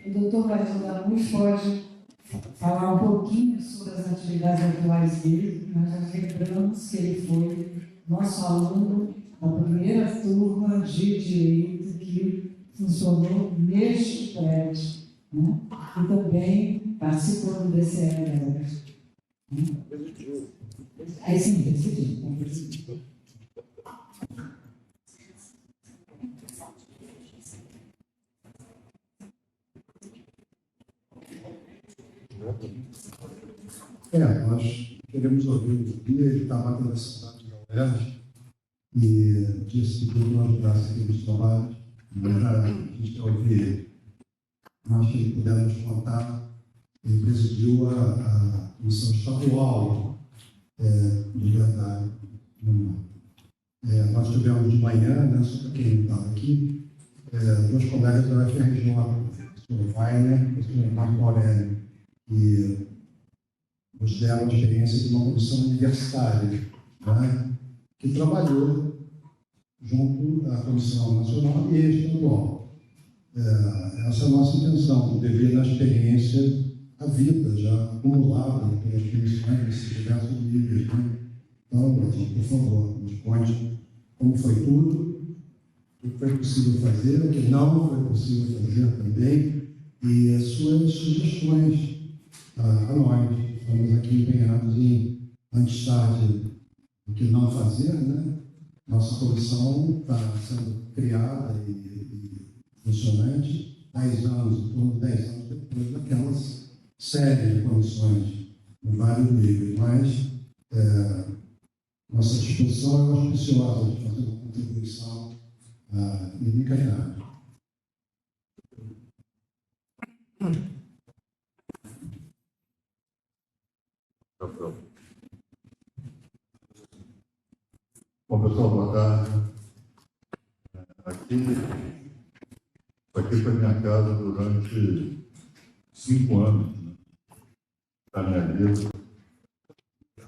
o doutor Brasil da Luz pode falar um pouquinho sobre as atividades atuais dele. Nós já lembramos que ele foi nosso aluno da primeira turma de Direito que funcionou neste prédio, né? E também participou do DCE. Aí sim, decidiu. Nós queremos ouvir o dia, ele está batendo a cidade da UERJ e disse que tudo nós ajudasse aqui nos trabalhos, mas a gente quer ouvir ele. Nós que pudemos contar, ele presidiu a comissão estadual de verdade. Nós tivemos de manhã, né, só para quem não estava aqui, dois colegas da UFRJ, o senhor Weiner e o senhor Marco Aurélio, que nos deram a experiência de uma comissão universitária, né, que trabalhou junto à Comissão Nacional e estadual. Essa é a nossa intenção, devido à experiência, a vida já acumulada pelas comissões nesses diversos níveis. Né? Então, por favor, nos conte como foi tudo, o que foi possível fazer, o que não foi possível fazer também, e as suas sugestões a nós. Estamos aqui empenhados em, antes tarde, o que não fazer, né? Nossa comissão está sendo criada e funcionante 10 anos, em torno de 10 anos depois daquelas séries de comissões em vários níveis, mas nossa disposição é auspiciosa de fazer uma contribuição inicainária. Bom, pessoal, boa tarde. Aqui foi minha casa durante 5 anos, né, da minha vida.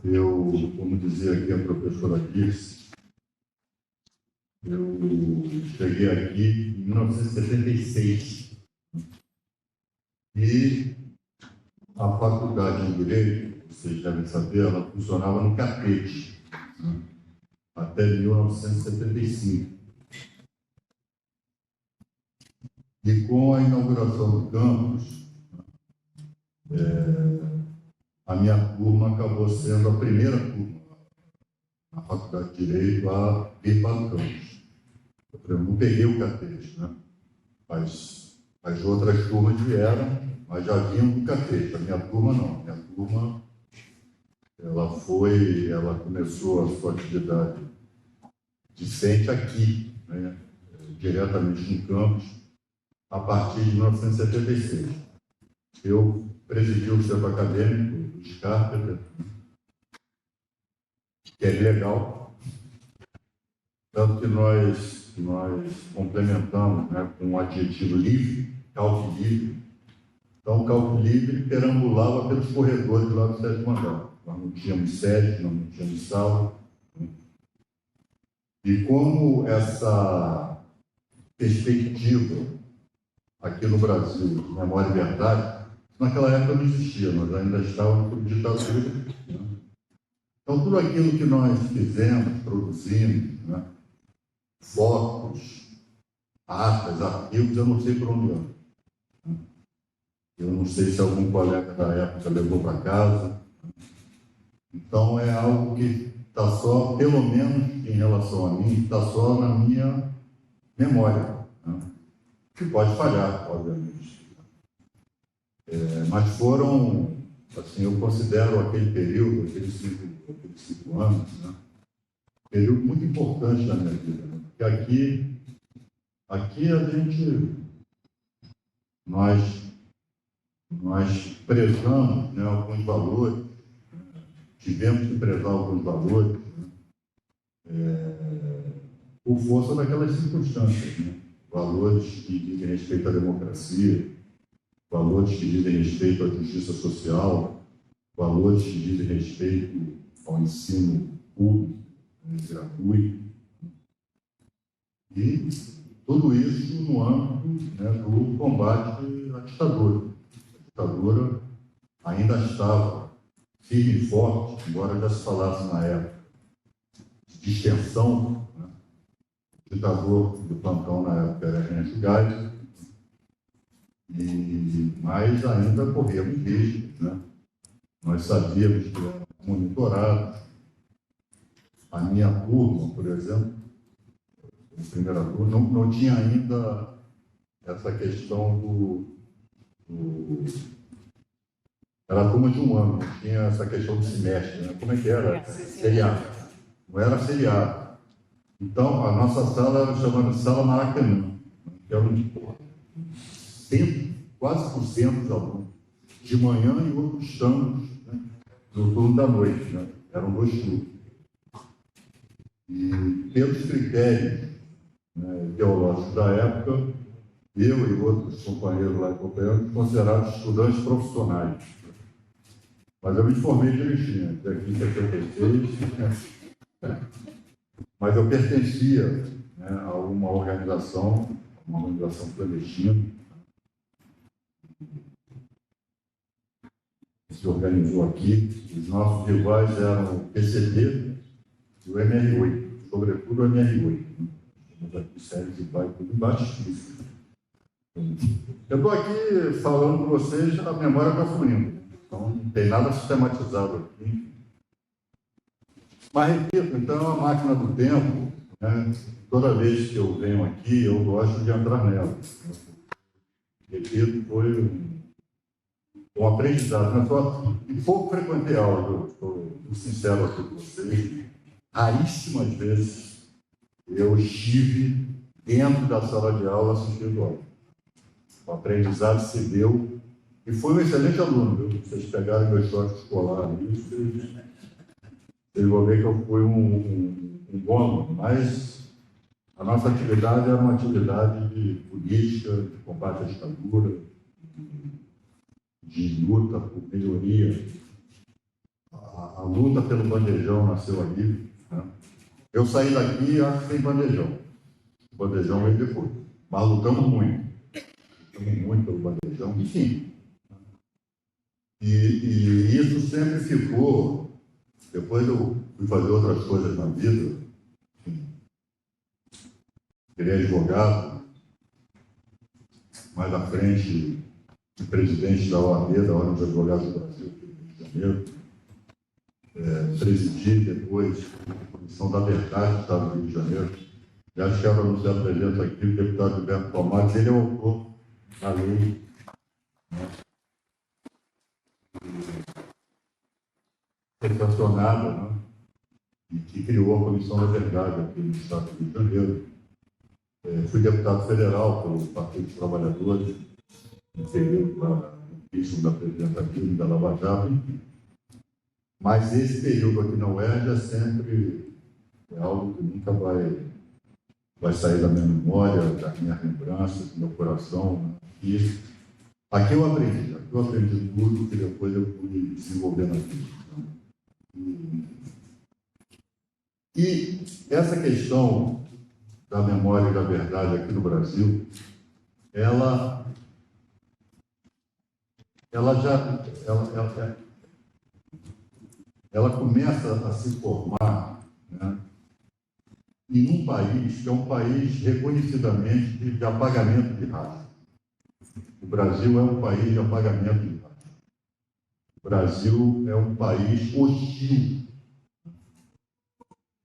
Eu, como dizia aqui a professora Dirce, eu cheguei aqui em 1976 e a faculdade de Direito, vocês devem saber, ela funcionava no Catete, né, até 1975. E com a inauguração do campus, a minha turma acabou sendo a primeira turma na Faculdade de Direito a vir para o campus. Eu não peguei o Catete, né? Mas as outras turmas vieram, mas já vinham do Catete. A minha turma não. A minha turma, ela começou a sua atividade discente aqui, né? Diretamente no campus, a partir de 1976. Eu presidi o centro acadêmico do Scarpeta, que é legal, tanto que nós complementamos, né, com o adjetivo livre, cálculo livre. Então, o cálculo livre perambulava pelos corredores lá do 7º andar. Nós não tínhamos sede, nós não tínhamos sala. E como essa perspectiva aqui no Brasil, de memória e verdade, naquela época não existia, nós ainda estávamos sob ditadura, né? Então, tudo aquilo que nós fizemos, produzimos, né, fotos, atas, arquivos, eu não sei por onde anda. Eu não sei se algum colega da época levou para casa. Então, é algo que está só, pelo menos em relação a mim, está só na minha memória, né? Que pode falhar, obviamente. Mas foram, assim, eu considero aquele período, aqueles 5 anos, né, um período muito importante na minha vida, né? Porque aqui a gente, nós prezamos, né, alguns valores, tivemos que prezar alguns valores, né, por força daquelas circunstâncias, né? Valores que dizem respeito à democracia, valores que dizem respeito à justiça social, valores que dizem respeito ao ensino público, gratuito. E tudo isso no âmbito, né, do combate à ditadura. A ditadura ainda estava firme e forte, embora já se falasse na época de extensão, né? O ditador do plantão na época era Ernesto Geisel, mas ainda corríamos riscos, né? Nós sabíamos que era monitorado. A minha turma, por exemplo, a primeira turma, não tinha ainda essa questão era a turma de um ano, não tinha essa questão do semestre, né? Como é que era? Seriado. Não era seriado. Então, a nossa sala era chamada Sala Maracanã, que era quase por cento dos alunos, de manhã e outros tantos, né, no turno da noite, né? Eram 2 turnos. E pelos critérios, né, ideológicos da época, eu e outros companheiros lá acompanhando, considerados estudantes profissionais. Mas eu me formei direitinho, até aqui em 76, mas eu pertencia, né, a uma organização clandestina, que se organizou aqui. Os nossos rivais eram o PCB e o MR8, sobretudo o MR8. Temos aqui séries e vai tudo embaixo disso. Eu estou aqui falando com vocês, a memória está fluindo. Então, não tem nada sistematizado aqui. Mas, repito, então, a máquina do tempo, né, toda vez que eu venho aqui, eu gosto de entrar nela. Repito, foi um aprendizado. Pouco frequentei aula, estou sincero aqui com vocês. Raríssimas vezes eu estive dentro da sala de aula assistindo aula. O aprendizado se deu e fui um excelente aluno, viu? Vocês pegaram meu choque escolar ali, vocês vão ver que eu fui um bom aluno, mas a nossa atividade era uma atividade de política, de combate à ditadura, de luta por melhoria. A luta pelo bandejão nasceu ali, né? Eu saí daqui e acho que tem bandejão. O bandejão veio depois, mas lutamos muito pelo bandejão, enfim. E isso sempre ficou. Depois eu fui fazer outras coisas na vida, virei advogado, mais à frente, presidente da OAB, da Ordem dos Advogados do Brasil, do Rio de Janeiro, presidi depois a Comissão da Verdade do Estado do Rio de Janeiro. E acho que era anunciado presente aqui o deputado Gilberto Palmares, ele é o autor da lei, né, sancionada, né, e que criou a Comissão da Verdade aqui no Estado do Rio de Janeiro. Fui deputado federal pelo Partido dos Trabalhadores, no período da impeachment da presidenta Dilma e da Lava Jato, enfim. Mas esse período aqui na UERJ é sempre algo que nunca vai sair da minha memória, da minha lembrança, do meu coração, né? E aqui eu aprendi tudo que depois eu pude desenvolver na vida. E essa questão da memória e da verdade aqui no Brasil, ela começa a se formar, né, em um país que é um país reconhecidamente de apagamento de raça. O Brasil é um país de apagamento de raça. O Brasil é um país hostil.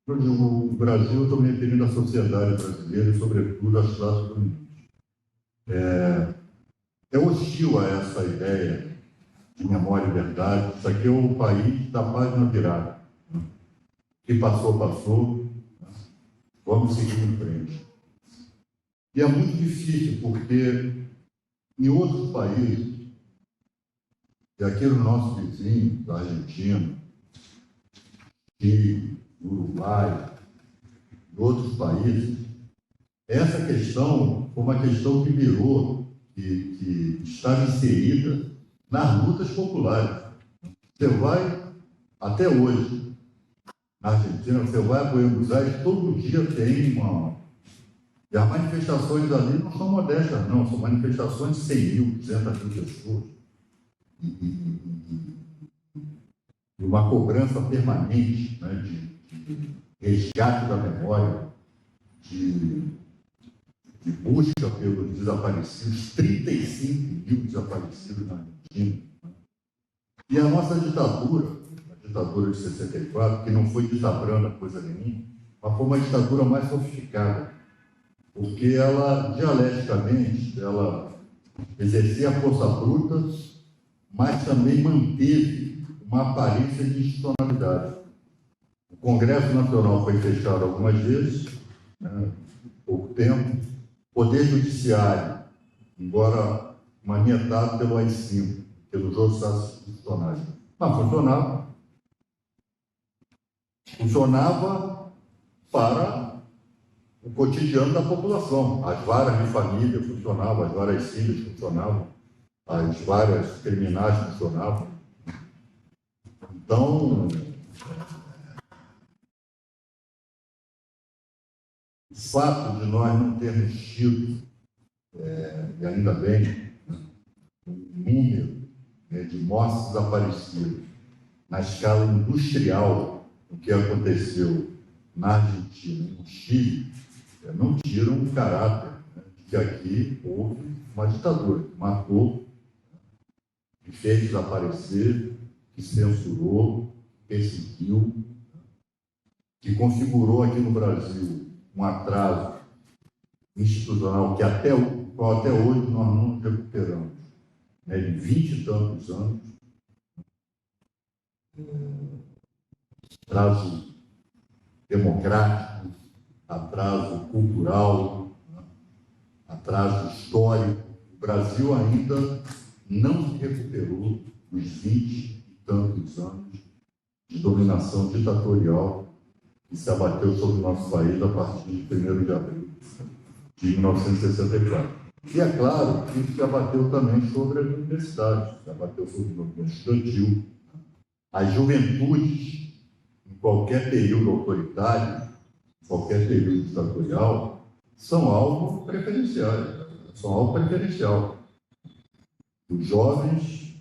Quando eu digo o Brasil, eu estou me referindo à sociedade brasileira e, sobretudo, às classes dominantes. É hostil a essa ideia de memória e verdade. Isso aqui é o país da página virada. O que passou, passou. Vamos seguir em frente. E é muito difícil, porque em outros países, e aqui no nosso vizinho, da Argentina, Chile, Uruguai, em outros países, essa questão foi uma questão que virou, que está inserida nas lutas populares. Você vai, até hoje, na Argentina, você vai a Buenos Aires, todo dia tem E as manifestações ali não são modestas, não, são manifestações de 100 mil, 200 mil pessoas. E uma cobrança permanente, né, de resgate da memória, de busca pelos desaparecidos, 35 mil desaparecidos na Argentina. E a nossa ditadura, a ditadura de 64, que não foi ditabrando coisa nenhuma, mas foi uma ditadura mais sofisticada, porque ela, dialeticamente, ela exercia a força bruta, mas também manteve uma aparência de institucionalidade. O Congresso Nacional foi fechado algumas vezes, né, pouco tempo. O Poder Judiciário, embora manietado pelo AI-5, pelos outros atos institucionais, mas funcionava para o cotidiano da população. As varas de família funcionavam, as varas cíveis funcionavam, as varas criminais funcionavam. Então, o fato de nós não termos tido, e ainda bem, um número, né, de mortes desaparecidas na escala industrial, o que aconteceu na Argentina e no Chile, não tiram o caráter, né, de que aqui houve uma ditadura que matou, que fez desaparecer, que censurou, perseguiu, que configurou aqui no Brasil um atraso institucional que até hoje nós não recuperamos, né, de 20 e tantos anos, atraso democrático, atraso cultural, atraso histórico. O Brasil ainda não se recuperou dos 20 e tantos anos de dominação ditatorial que se abateu sobre o nosso país a partir de 1º de abril de 1964. E é claro que isso se abateu também sobre as universidades, se abateu sobre o movimento estudantil. As juventudes, em qualquer período autoritário, qualquer período ditatorial, são alvo preferencial. Os jovens,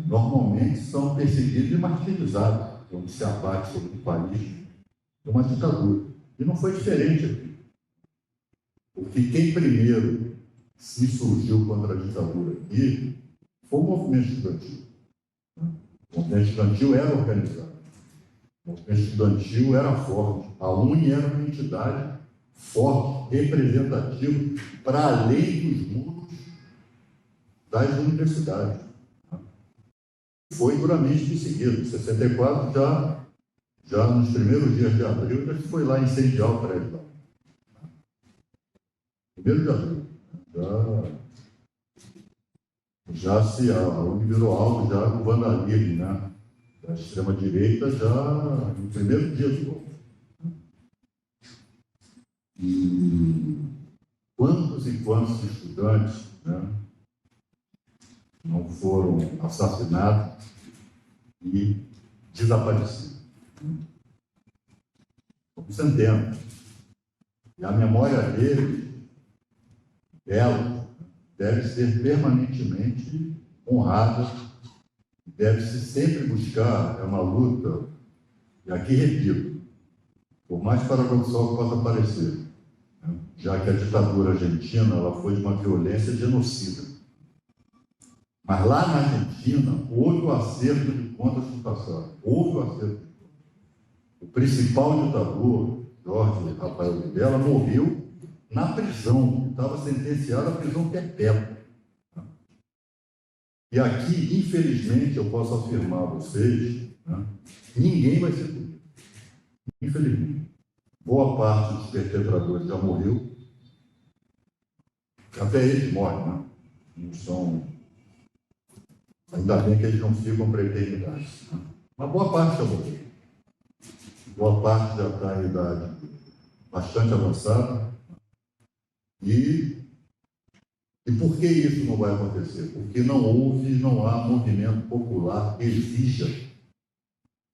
normalmente, são perseguidos e martirizados quando se abate sobre o país de uma ditadura. E não foi diferente aqui. Porque quem primeiro se insurgiu contra a ditadura aqui foi o movimento estudantil. O movimento estudantil era organizado. O movimento estudantil era forte. A UNE era uma entidade forte, representativa, para além dos muros das universidades. Foi duramente perseguido. Em 64, já nos primeiros dias de abril, já foi lá incendiar o prédio. 1º de abril. A UNE virou alvo já do vandalismo, né? Da extrema-direita já no primeiro dia do golpe. E quantos e quantos estudantes, né, não foram assassinados e desaparecidos? Centenas. E a memória dela deve ser permanentemente honrada, deve-se sempre buscar, é uma luta, e aqui repito, por mais paradoxal que possa parecer, né, já que a ditadura argentina ela foi de uma violência genocida. Mas lá na Argentina houve o acerto de contas do passado, houve o acerto. O principal ditador, Jorge Rafael Videla, morreu na prisão, estava sentenciado à prisão perpétua. E aqui, infelizmente, eu posso afirmar a vocês, né, ninguém vai ser punido. Infelizmente. Boa parte dos perpetradores já morreu. Até eles morrem, né? Não são... Ainda bem que eles não ficam para a eternidade. Né? Uma boa parte já morreu. Boa parte já está em idade bastante avançada. E por que isso não vai acontecer? Porque não há movimento popular que exija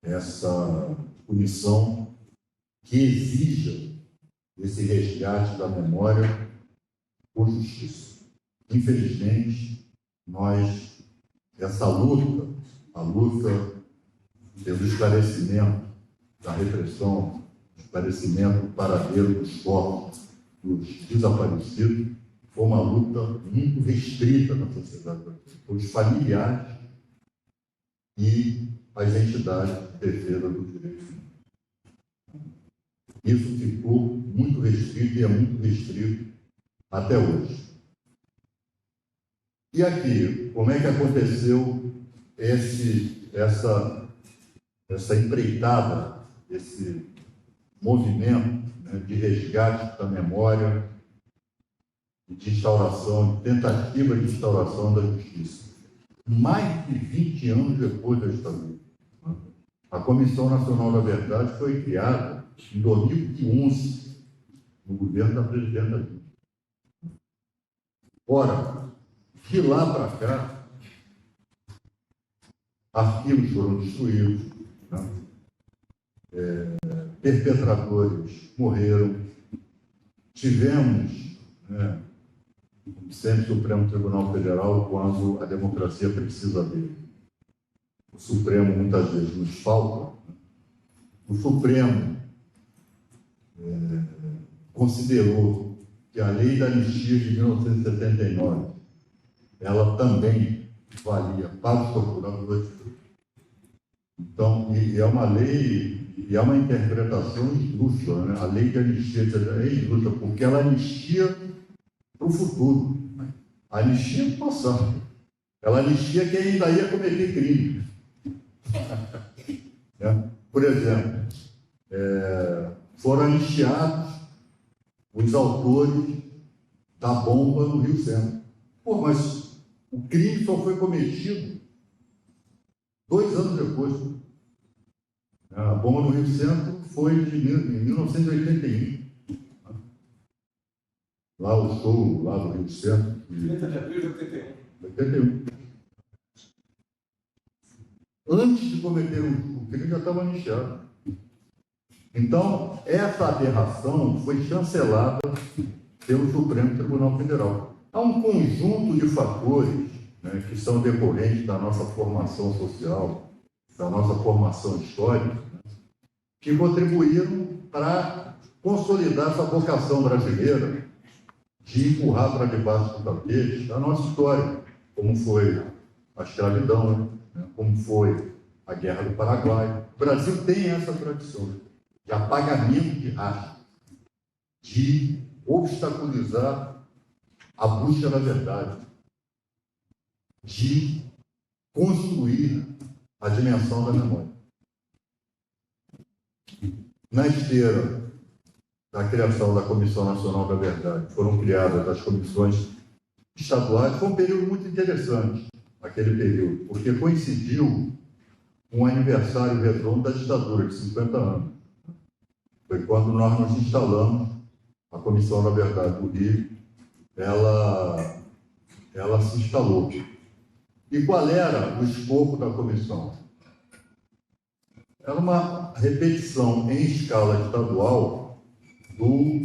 essa punição, que exija esse resgate da memória por justiça. Infelizmente, essa luta, a luta pelo esclarecimento da repressão, esclarecimento do paradeiro dos corpos dos desaparecidos, foi uma luta muito restrita na sociedade brasileira, pelos familiares e as entidades de defesa dos direitos humanos. Isso ficou muito restrito e é muito restrito até hoje. E aqui, como é que aconteceu essa empreitada, esse movimento, né, de resgate da memória e de instauração, de tentativa de instauração da justiça? Mais de 20 anos depois da ditadura. A Comissão Nacional da Verdade foi criada em 2011, no governo da presidenta Dilma. Ora, de lá para cá, arquivos foram destruídos, né? Perpetradores morreram, tivemos, né, sempre o Supremo Tribunal Federal, quando a democracia precisa dele. O Supremo muitas vezes nos falta. O Supremo considerou que a lei da anistia de 1979, ela também valia para os torturadores. Então, e é uma lei, e é uma interpretação injusta, né? A lei de anistia é injusta, porque ela anistia para o futuro. A anistia do passado. Ela anistia quem ainda ia cometer crime. Por exemplo, foram anistiados os autores da bomba no Rio Centro. Pô, mas o crime só foi cometido 2 anos depois. A bomba no Rio Centro foi em 1981. Lá o show, lá do Rio Centro. 30 de abril de 81. 81. Antes de cometer o crime, já estava anistiado. Então, essa aberração foi chancelada pelo Supremo Tribunal Federal. Há um conjunto de fatores, né, que são decorrentes da nossa formação social, da nossa formação histórica, né, que contribuíram para consolidar essa vocação brasileira de empurrar para debaixo do tapete a nossa história, como foi a escravidão, né, como foi a Guerra do Paraguai. O Brasil tem essa tradição de apagamento de rastro, de obstaculizar a busca da verdade, de construir a dimensão da memória. Na esteira da criação da Comissão Nacional da Verdade, foram criadas as comissões estaduais. Foi um período muito interessante, aquele período, porque coincidiu com o aniversário redondo da ditadura, de 50 anos. Foi quando nós nos instalamos, a Comissão da Verdade do Rio, ela se instalou. E qual era o escopo da comissão? Era uma repetição em escala estadual do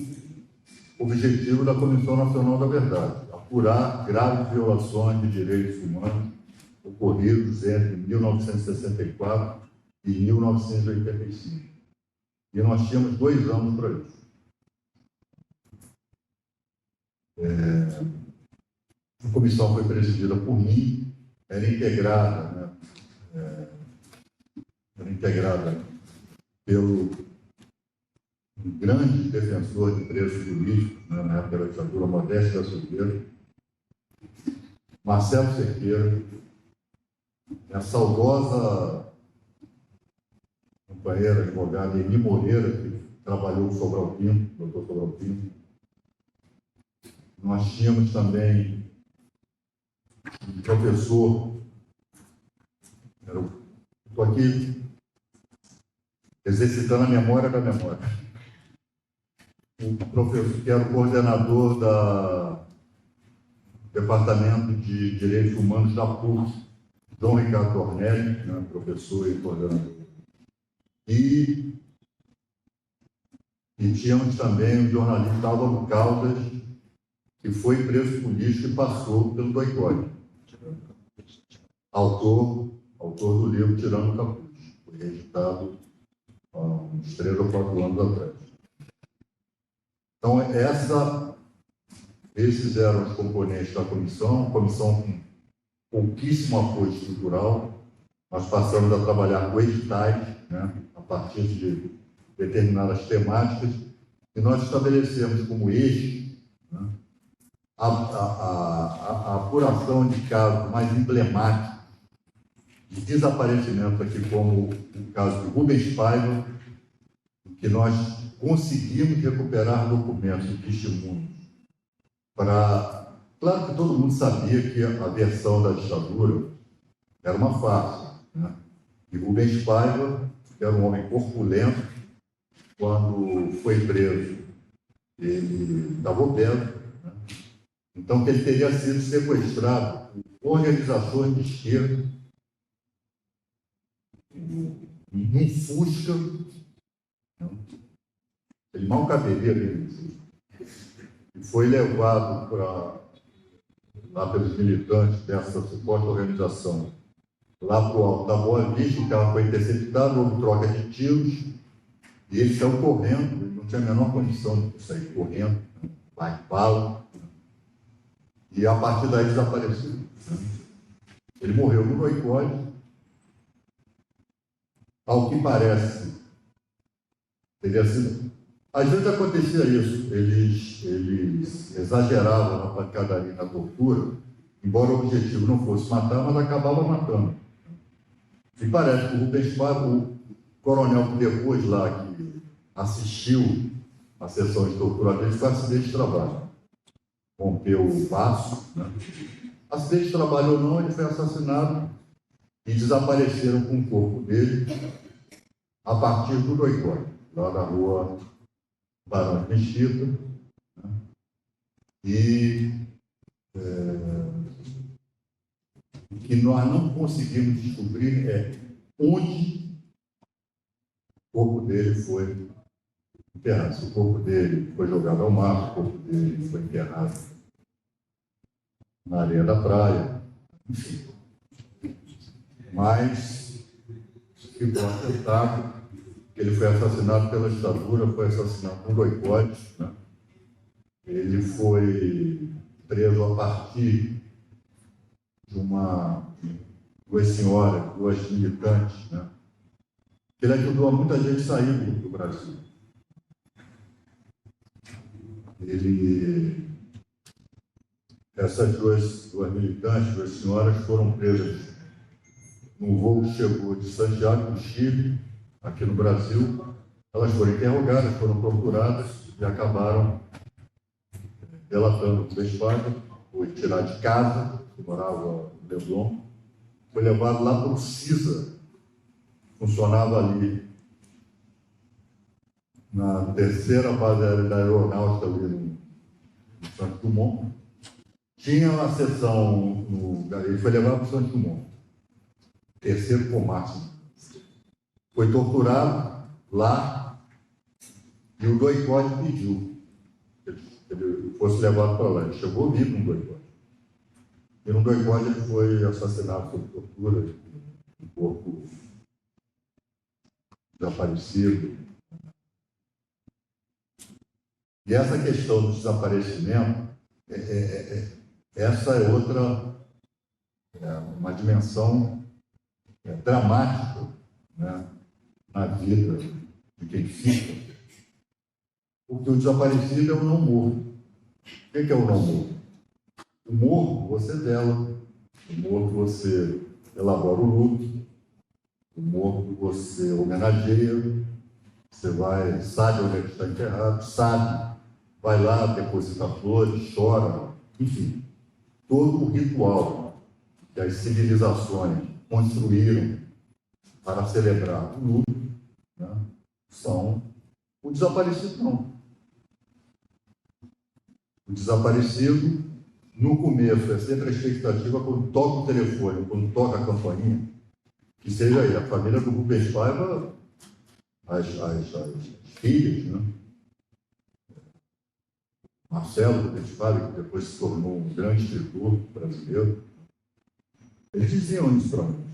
objetivo da Comissão Nacional da Verdade: apurar graves violações de direitos humanos ocorridos entre 1964 e 1985. E nós tínhamos 2 anos para isso. A comissão foi presidida por mim, era integrada, né? Era integrada pelo grande defensor de presos políticos, né, na época da ditadura, Modésio da Silveira, Marcelo Cerqueira, a saudosa companheira advogada Eni Moreira, que trabalhou com o Sobral Pinto, doutor Sobral Pinto. Nós tínhamos também um professor, estou aqui exercitando a memória da memória, um professor que era o coordenador do Departamento de Direitos Humanos da PUC, João Ricardo Tornelli, né, professor e coordenador. E E tínhamos também o jornalista Álvaro Caldas, que foi preso político e passou pelo boicote. Autor do livro Tirando o Capuz. Foi editado há uns 3 ou 4 anos atrás. Então, esses eram os componentes da comissão com pouquíssimo apoio estrutural. Nós passamos a trabalhar com editais, né, a partir de determinadas temáticas, e nós estabelecemos como eixo, né, a apuração de casos mais emblemáticos de desaparecimento aqui, como o caso de Rubens Paiva, que nós conseguimos recuperar documentos e testemunhos para... Claro que todo mundo sabia que a versão da ditadura era uma farsa, né? E Rubens Paiva era um homem corpulento. Quando foi preso, ele estava obeso, né? Então que ele teria sido sequestrado por organizações de esquerda, num Fusca. Ele mal caberia ali. E foi levado lá pelos militantes dessa suposta organização, lá para o Alto da Boa Vista. O carro foi interceptado, houve troca de tiros, e ele saiu correndo. Ele não tinha a menor condição de sair correndo, vai em bala, e a partir daí desapareceu. Ele morreu no boicote. Ao que parece, teria sido... Às vezes acontecia isso, eles exageravam na pancadaria e na tortura, embora o objetivo não fosse matar, mas acabava matando. E parece que o Rubens Paiva, o coronel que depois lá, que assistiu a sessão de tortura dele, foi acidente de trabalho. Rompeu o baço, né? Acidente de trabalho ou não, ele foi assassinado e desapareceram com o corpo dele a partir do boicote, lá na rua Barão de Mesquita, né? E o que nós não conseguimos descobrir é onde o corpo dele foi enterrado. Se o corpo dele foi jogado ao mar, o corpo dele foi enterrado na areia da praia, enfim. Mas ficou atestado que ele foi assassinado pela ditadura, foi assassinado por boicote, né? Ele foi preso a partir de duas senhoras, duas militantes, né? Ele ajudou a muita gente a sair do Brasil. Essas duas militantes, duas senhoras, foram presas num voo que chegou de Santiago do Chile, aqui no Brasil. Elas foram interrogadas, foram torturadas e acabaram relatando o Rubens Paiva. Foi tirado de casa, que morava no Leblon, foi levado lá para o CISA, funcionava ali na terceira base aérea da aeronáutica, ali no Santos Dumont. Tinha uma sessão, ele foi levado para o Santos Dumont, terceiro combate. Foi torturado lá e o boicote pediu que ele fosse levado para lá. Ele chegou vivo no boicote. E no boicote ele foi assassinado sob tortura, um corpo desaparecido. E essa questão do desaparecimento, essa é outra, uma dimensão dramática, né, na vida de quem fica. Porque o desaparecido é o não morto. O que é o não morto? O morto você vela, o morto você elabora o luto, o morto você homenageia, você sabe onde ele está enterrado, vai lá, deposita flores, chora, enfim, todo o ritual que as civilizações construíram para celebrar o luto, né, são o desaparecido não. O desaparecido, no começo, é sempre a expectativa, quando toca o telefone, quando toca a campainha, que seja aí a família do Rubens Paiva, as filhas, né, Marcelo Petfari, que depois se tornou um grande escritor brasileiro, eles diziam isso para mim.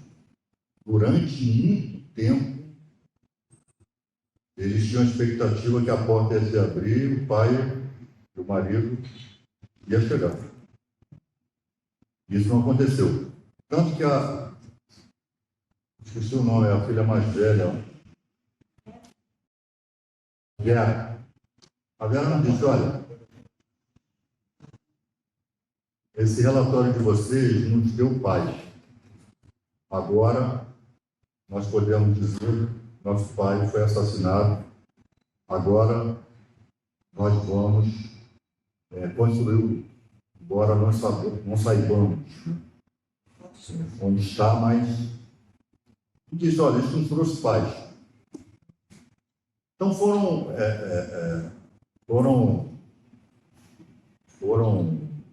Durante muito tempo, eles tinham a expectativa que a porta ia se abrir e o pai e o marido ia chegar. Isso não aconteceu. Tanto que esqueci o nome, a filha mais velha, a Vera não disse, olha, esse relatório de vocês nos deu paz. Agora, nós podemos dizer, nosso pai foi assassinado, agora nós vamos construir, embora não saibamos onde está, mas disse, olha, isso nos trouxe paz. Então foram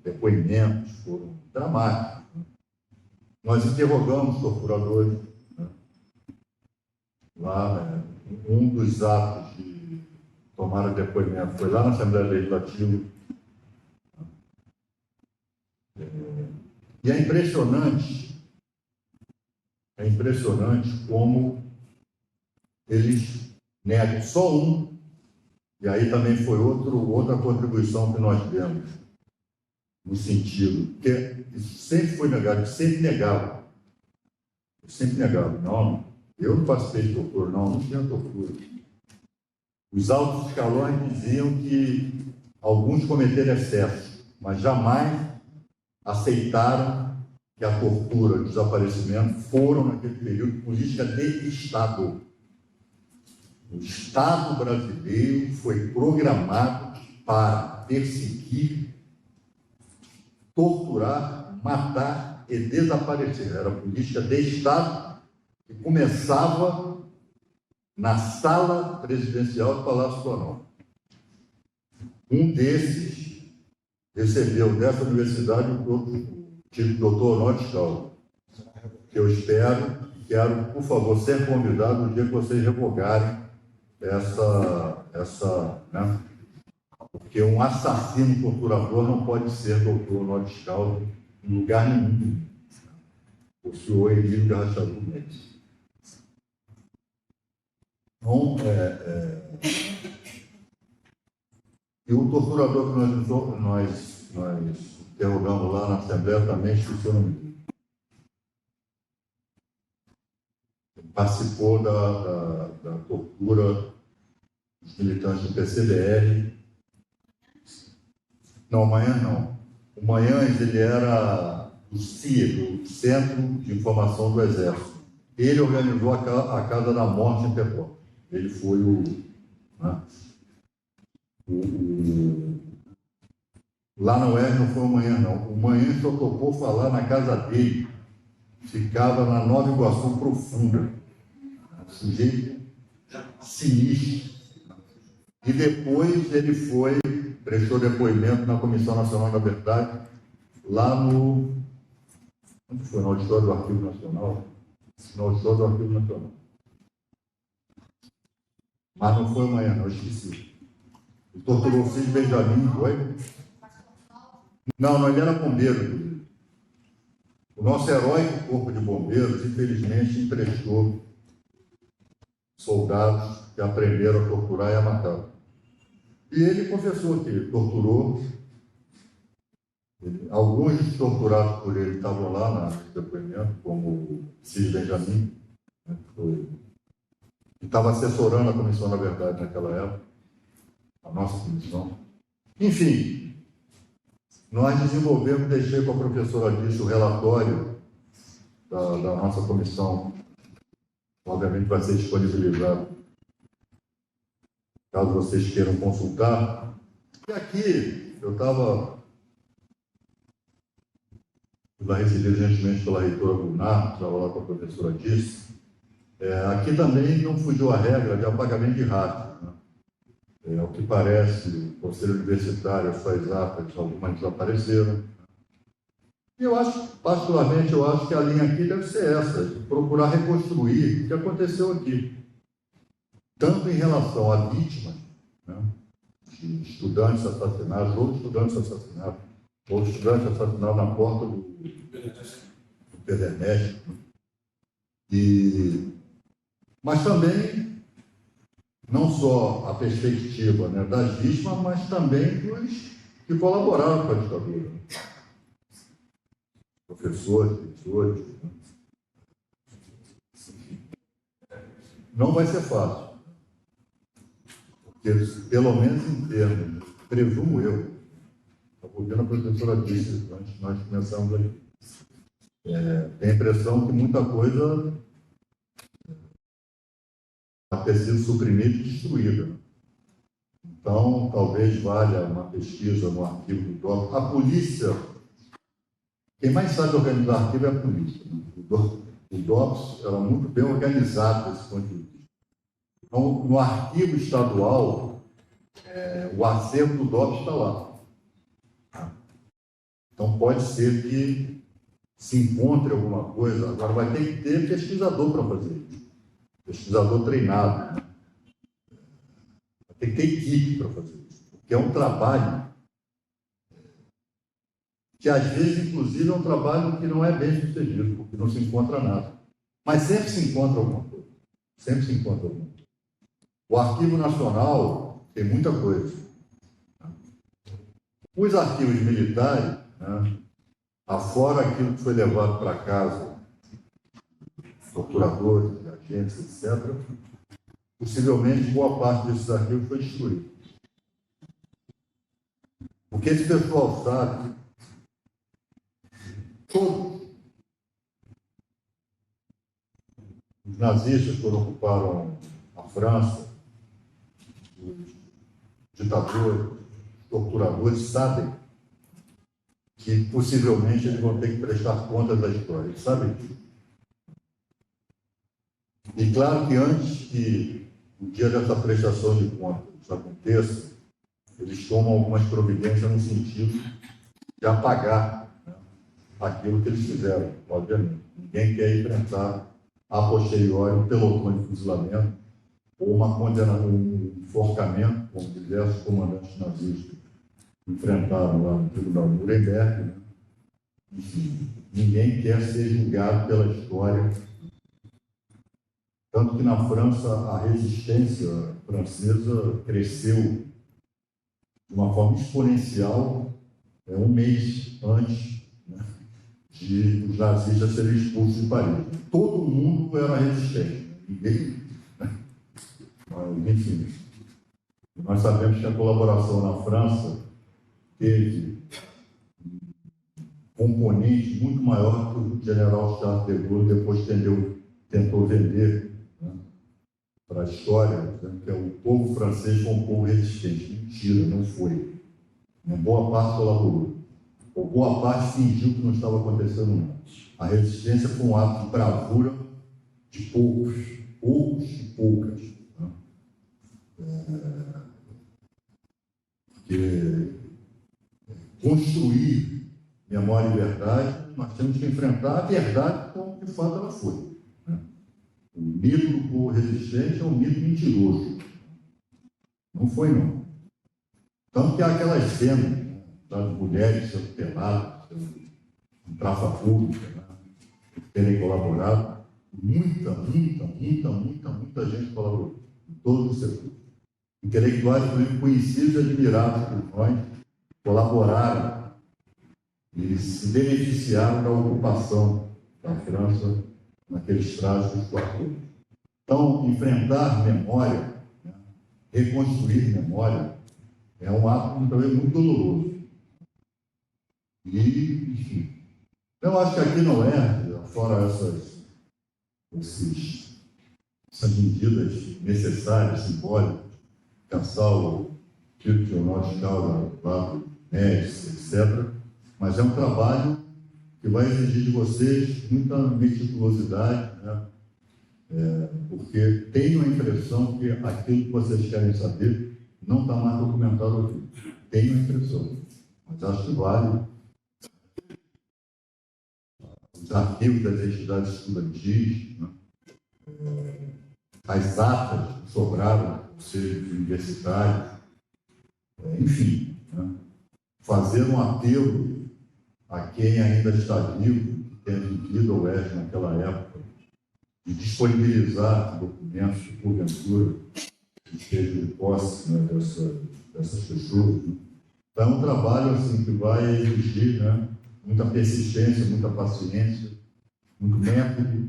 depoimentos, foram dramáticos. Nós interrogamos torturadores. Lá, um dos atos de tomar o depoimento foi lá na Assembleia Legislativa. E é impressionante como eles negam só um, e aí também foi outra contribuição que nós demos, no sentido que isso sempre foi negado, sempre negava. Não, eu não participei de tortura, não tinha tortura. Os altos escalões diziam que alguns cometeram excesso, mas jamais aceitaram que a tortura e o desaparecimento foram, naquele período, política de Estado. O Estado brasileiro foi programado para perseguir, torturar, matar e desaparecer. Era política de Estado que começava na sala presidencial do Palácio Planalto. Um desses recebeu dessa universidade o doutor Honoris Causa, que eu quero, por favor, ser convidado no dia que vocês revogarem né? Porque um assassino torturador não pode ser doutor Honoris Causa em lugar nenhum. O senhor Emílio Garracharu Mendes. Então, e o torturador que nós interrogamos lá na Assembleia também, esqueci o nome dele. Participou da tortura dos militantes do PCBR. Não, Manhães não. O Manhães, ele era do CIA, do Centro de Informação do Exército. Ele organizou a Casa da Morte em Petrópolis. Ele foi lá na UERJ não foi o Manhães, não. O Manhães só tocou falar na casa dele. Ficava na Nova Iguaçu Profunda. Sujeito sinistro. E depois ele prestou depoimento na Comissão Nacional da Verdade, lá onde foi? No auditório do Arquivo Nacional? No auditório do Arquivo Nacional. Mas não foi amanhã, não, esqueci. Ele torturou o Cid Benjamin, foi? Não, ele era bombeiro. O nosso heróico corpo de bombeiros, infelizmente, emprestou soldados que aprenderam a torturar e a matar. E ele confessou que torturou. Alguns dos torturados por ele estavam lá no depoimento, como o Cid Benjamin, né, que estava assessorando a Comissão da Verdade naquela época, a nossa comissão. Enfim, nós desenvolvemos, deixei com a professora Alice o relatório da nossa comissão. Obviamente vai ser disponibilizado, caso vocês queiram consultar. E aqui, eu estava recebido recentemente pela reitora Gunnar, estava lá com a professora Alice. Aqui também não fugiu a regra de apagamento de rastro, né? Ao que parece, o Conselho Universitário, as suas atas, algumas desapareceram. E eu acho, particularmente, que a linha aqui deve ser essa, de procurar reconstruir o que aconteceu aqui. Tanto em relação à vítima, né, de estudantes assassinados, outros estudantes assassinados na porta do Pederneste. Mas também, não só a perspectiva, né, das vítimas, mas também dos que colaboraram com a ditadura. Professores, professores. Não vai ser fácil. Porque, pelo menos em termos, presumo eu, ouvindo a professora disse antes de nós começarmos aqui, tem a impressão que muita coisa vai ter sido suprimida e destruída. Então, talvez valha uma pesquisa no arquivo do DOPS. A polícia, quem mais sabe organizar arquivo é a polícia. Né? O DOPS era muito bem organizado desse ponto de vista. Então, no arquivo estadual, o acervo do DOPS está lá. Então, pode ser que se encontre alguma coisa. Agora, vai ter que ter pesquisador para fazer isso. Pesquisador treinado. Né? Vai ter que ter equipe para fazer isso. Porque é um trabalho que, às vezes, inclusive, é um trabalho que não é bem sucedido, porque não se encontra nada. Mas sempre se encontra alguma coisa. Sempre se encontra alguma coisa. O Arquivo Nacional tem muita coisa. Os arquivos militares, né, afora aquilo que foi levado para casa, procuradores, agentes, etc., possivelmente boa parte desses arquivos foi destruída. Porque esse pessoal sabe, todos os nazistas, quando ocuparam a França, os ditadores, os torturadores, sabem que possivelmente eles vão ter que prestar contas da história. Eles sabem disso. E claro que antes que o dia dessa prestação de contas aconteça, eles tomam algumas providências no sentido de apagar, né, aquilo que eles fizeram, obviamente. Ninguém quer enfrentar a posteriori um pelotão de fuzilamento ou uma condenação, um enforcamento, como diversos comandantes nazistas enfrentaram lá no Tribunal de Nuremberg. Né? Enfim, ninguém quer ser julgado pela história. Tanto que na França a resistência francesa cresceu de uma forma exponencial, um mês antes, né, de os nazistas serem expulsos de Paris. Todo mundo era resistente. Ninguém. Né? Enfim, nós sabemos que a colaboração na França teve um componente muito maior que o general Charles de Gaulle depois tentou vender, né, para a história, dizendo que o povo francês foi um povo resistente. Mentira, não foi. Uma boa parte colaborou. Ou boa parte fingiu que não estava acontecendo nada. A resistência foi um ato de bravura de poucos e poucas. Né? Porque construir memória e verdade, nós temos que enfrentar a verdade como de fato ela foi. Né? O mito do povo resistente é um mito mentiroso. Não foi, não. Tanto que há aquelas cenas, né, das mulheres sendo peladas, em praça pública, né, terem colaborado. Muita gente colaborou, em todos os setores. Intelectuais, conhecidos e admirados por nós, colaboraram e se beneficiaram da ocupação da França naqueles trágicos 4 anos. Então, enfrentar memória, né, reconstruir memória, é um ato também muito doloroso. E, enfim, eu acho que aqui não fora essas medidas necessárias, simbólicas, caçar o título de honor de causa, médicos, etc. Mas é um trabalho que vai exigir de vocês muita meticulosidade, né? Porque tenho a impressão que aquilo que vocês querem saber não está mais documentado aqui. Tenho a impressão. Mas acho que vale os arquivos das entidades estudantis, né? As atas que sobraram dos conselhos universitários, Enfim, né? Fazer um apelo a quem ainda está vivo, que tenha vivido o Oeste naquela época, de disponibilizar documentos que, porventura, estejam de posse, né, dessas pessoas. Né? Então, é um trabalho assim, que vai exigir, né, muita persistência, muita paciência, muito método, né?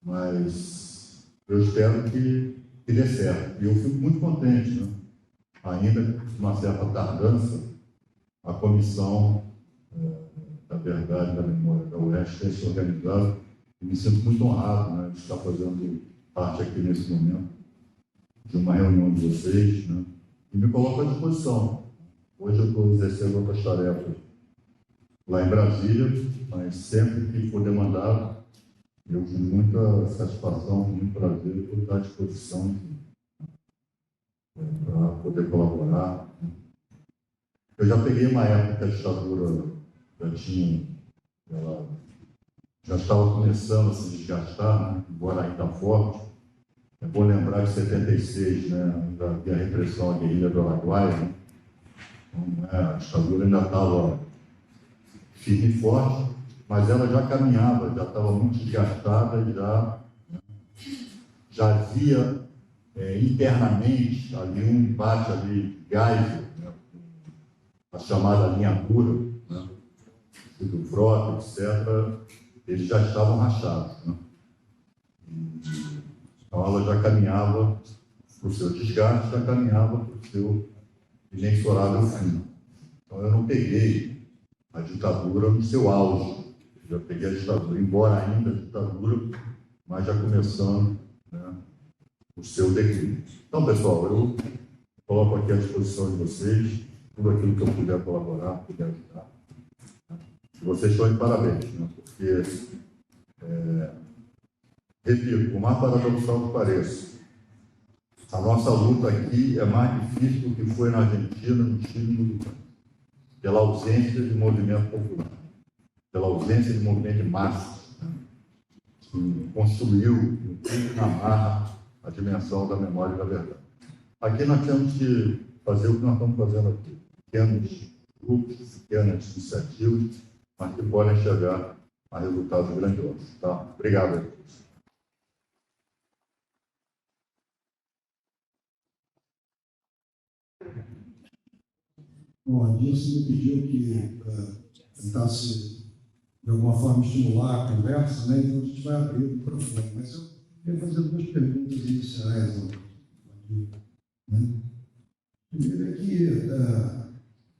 Mas eu espero que dê certo. E eu fico muito contente, né? Ainda com uma certa tardança, a Comissão da Verdade e da Memória da UERJ ter se organizado, e me sinto muito honrado, né, de estar fazendo parte aqui nesse momento de uma reunião de vocês, né, e me coloco à disposição. Hoje eu estou exercendo outras tarefas lá em Brasília, mas sempre que for demandado, eu com muita satisfação, com muito prazer, vou estar à disposição para poder colaborar. Eu já peguei uma época que a ditadura já estava começando a se desgastar, né? Embora ainda forte. É bom lembrar que em 76, né, ainda havia a repressão à guerrilha do Araguaia, né? Então, né, a ditadura ainda estava firme e forte, mas ela já caminhava, já estava muito desgastada e já havia internamente ali um embate ali, Geisel, né, a chamada linha dura, né, do Frota, etc., eles já estavam rachados. Né? Então ela já caminhava para o seu desgaste, já caminhava para o seu inexorável fim. Então eu não peguei a ditadura no seu auge, eu já peguei a ditadura, embora ainda a ditadura, mas já começando, né, o seu declínio. Então, pessoal, eu coloco aqui à disposição de vocês tudo aquilo que eu puder colaborar, puder ajudar. Vocês estão de parabéns, né? Porque, repito, por mais paradoxal que pareça, a nossa luta aqui é mais difícil do que foi na Argentina, no Chile e no Uruguai, pela ausência de movimento popular, pela ausência de movimento de massa, né, que construiu, na marra, a dimensão da memória e da verdade. Aqui nós temos que fazer o que nós estamos fazendo aqui, pequenos grupos, pequenas iniciativas, mas que podem chegar a resultados grandiosos. Tá? Obrigado. Bom, a Dilson me pediu que tentasse, de alguma forma, estimular a conversa, né? Então a gente vai abrir o microfone. Mas eu queria fazer duas perguntas iniciais. Né? Primeiro é que,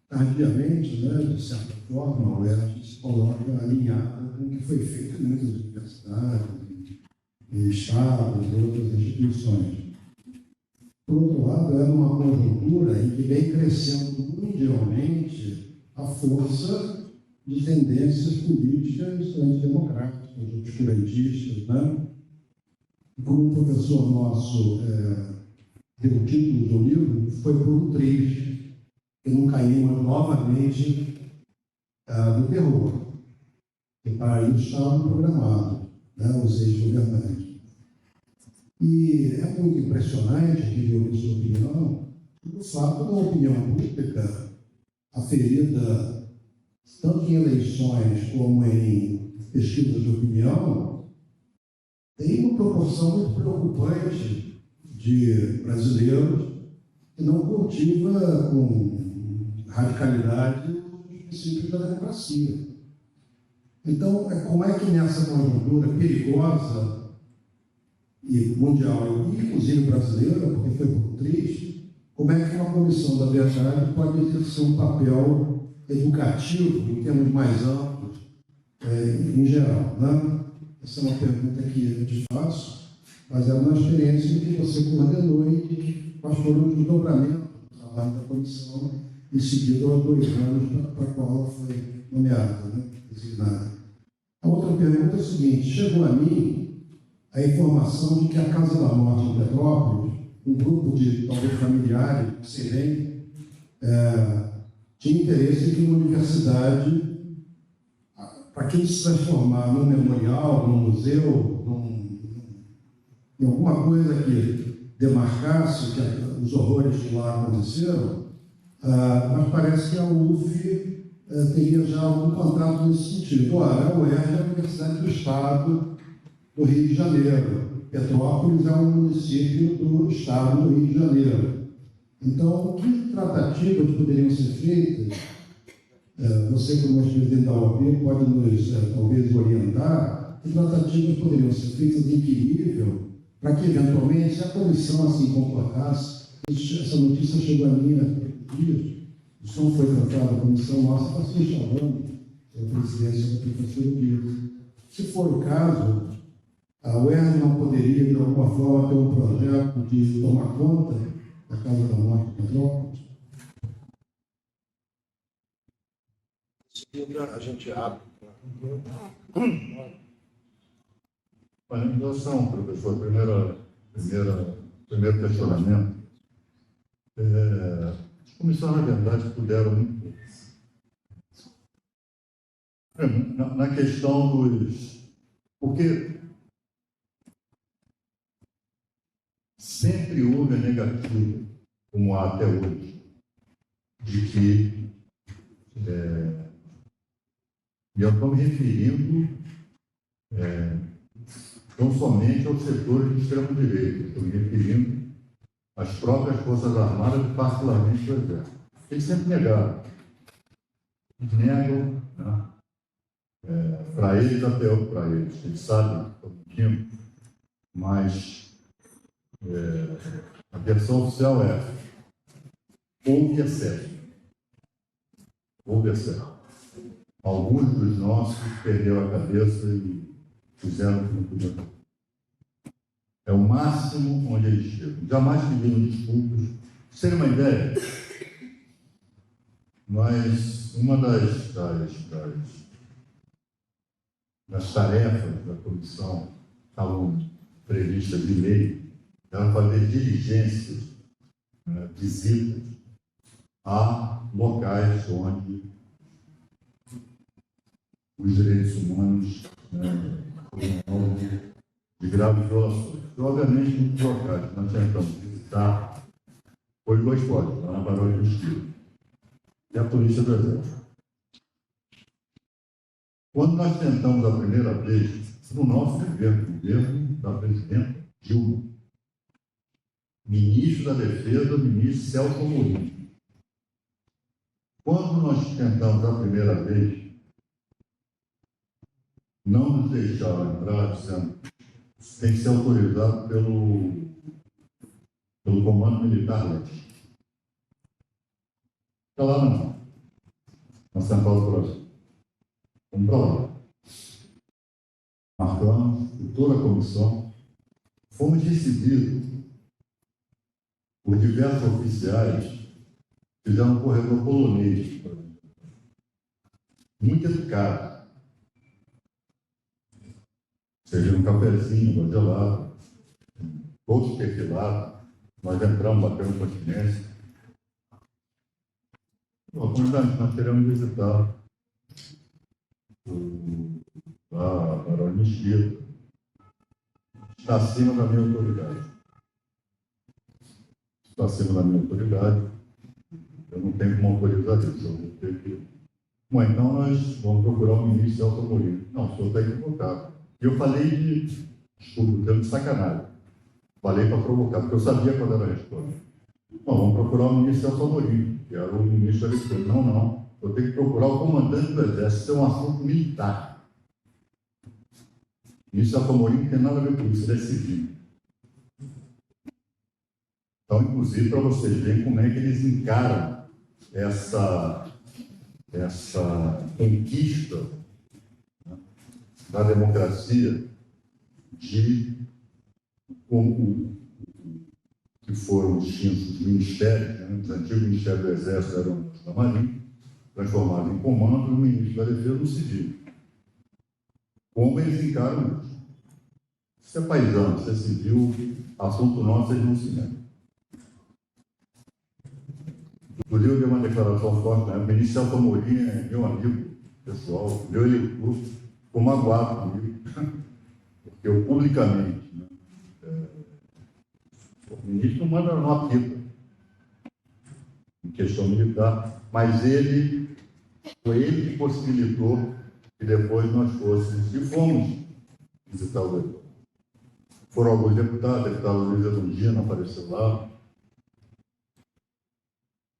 tardiamente, né, de certa forma, o UERJ se coloca alinhada com o que foi feito em muitas universidades, em estados e outras instituições. Por outro lado, é uma conjuntura em que vem crescendo mundialmente a força de tendências políticas antidemocráticas, obscurantistas, né? Como um professor nosso deu o título do livro, foi por um triste, que não caímos novamente no terror, que para isso estavam programados, né, os ex-governantes. E é muito impressionante, diria eu, sua opinião, o fato da opinião pública, aferida tanto em eleições como em pesquisas de opinião, tem uma proporção muito preocupante de brasileiros que não cultiva com radicalidade os princípios da democracia. Então, como é que nessa conjuntura perigosa e mundial, e inclusive brasileira, porque foi muito triste, como é que uma comissão da verdade pode exercer um papel educativo em termos mais amplos, em geral, né? Essa é uma pergunta que eu te faço, mas é uma experiência que você coordenou e que quais foram os desdobramentos do trabalho da comissão e seguido aos 2 anos para a qual ela foi nomeada, né? Designada. A outra pergunta é a seguinte: chegou a mim a informação de que a Casa da Morte em Petrópolis, um grupo de, talvez, familiares, não sei bem, tinha interesse em que uma universidade, para quem se transformar num memorial, num museu, em alguma coisa que demarcasse que os horrores que lá aconteceram, Mas parece que a UF teria já algum contrato nesse sentido. Ora, a UERJ é a Universidade do Estado do Rio de Janeiro. Petrópolis é um município do Estado do Rio de Janeiro. Então, que tratativas poderiam ser feitas? Você, como ex-presidente da OAB, pode nos, talvez, orientar. Que tratativas poderiam ser feitas em que nível, para que, eventualmente, se a comissão assim comportasse, essa notícia chegou a mim há dias, isso não foi tratado, a comissão nossa está se instalando, a presidência da Prefeitura disso. Se for o caso, a UERJ não poderia, de alguma forma, ter um projeto de tomar conta da Casa da Morte de Petrópolis? A gente abre. Olha, em relação, professor, primeiro questionamento, as comissões, na verdade, puderam muito pouco. Na questão dos... Porque sempre houve a negativa, como há até hoje, de que, e eu estou me referindo não somente aos setores de extremo-direita, estou me referindo às próprias Forças Armadas e particularmente ao Exército. Eles sempre negaram. Negam, né? Para eles, até para eles sabem, estou mentindo, mas a versão oficial é: houve excesso. Houve excesso. Alguns dos nossos perderam a cabeça e fizeram o que não podiam. É o máximo onde eles chegam. Jamais pediram desculpas. Pra ter uma ideia, mas uma das tarefas da comissão estavam previstas de lei era fazer diligências, visitas a locais onde os direitos humanos foram de graves violações. E, obviamente, muitos locais nós tentamos visitar, foi dois códigos, lá na Barão de Justiça, e a Polícia do Exército. Quando nós tentamos a primeira vez, no nosso governo da presidenta Dilma, ministro da Defesa, ministro Celso Amorim. Quando nós tentamos a primeira vez, não nos deixaram entrar, dizendo que tem que ser autorizado pelo Comando Militar Leste. Está lá não, na Central do Brasil. Vamos para lá. Marcamos, toda a comissão, fomos recebidos por diversos oficiais, fizeram um corredor polonês, muito educado. Seja um cafezinho, gelado, todos perfilados, nós entramos, batemos continência. Nós queremos visitar a Barão de Mesquita. Está acima da minha autoridade. Está acima da minha autoridade. Eu não tenho como autorizar isso. Eu vou ter que... Bom, então nós vamos procurar o ministro Celso Amorim. Não, o senhor está equivocado. Eu falei de... Desculpa, de sacanagem. Falei para provocar, porque eu sabia qual era a resposta. Não, vamos procurar o ministro Celso Amorim, que era o ministro da Defesa. Não. Eu tenho que procurar o comandante do Exército. Isso é um assunto militar. O ministro Celso Amorim não tem nada a ver com isso, ele é civil. Então, inclusive, para vocês verem como é que eles encaram essa conquista, né, da democracia, de como que foram extintos os ministérios, né? Os antigos ministérios do Exército eram da Marinha, transformados em comando, e o ministro da Defesa no civil. Como eles encaram isso? Isso é paisano, isso é civil, assunto nosso, eles não se lembram. Inclusive, eu dei uma declaração forte, né? O ministro Celso Amorim é meu amigo pessoal, meu eleitor, ficou magoado comigo, porque eu publicamente, né? O ministro não manda uma pita. em questão militar, mas foi ele que possibilitou que depois nós fôssemos e fomos visitar o leitor. Foram alguns deputados, a deputada Luísa Longino apareceu lá,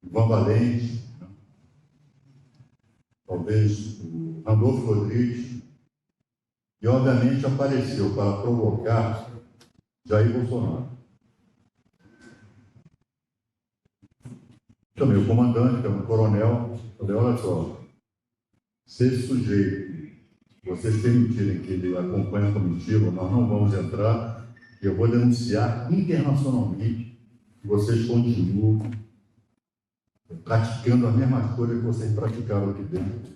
Ivan Valente, né? Talvez o Randolfo Rodrigues, e obviamente apareceu para provocar Jair Bolsonaro. Chamei o comandante, que é um coronel, falei, olha só, se esse sujeito, vocês permitirem que ele acompanhe a comitiva, nós não vamos entrar, e eu vou denunciar internacionalmente que vocês continuam praticando as mesmas coisas que vocês praticaram aqui dentro.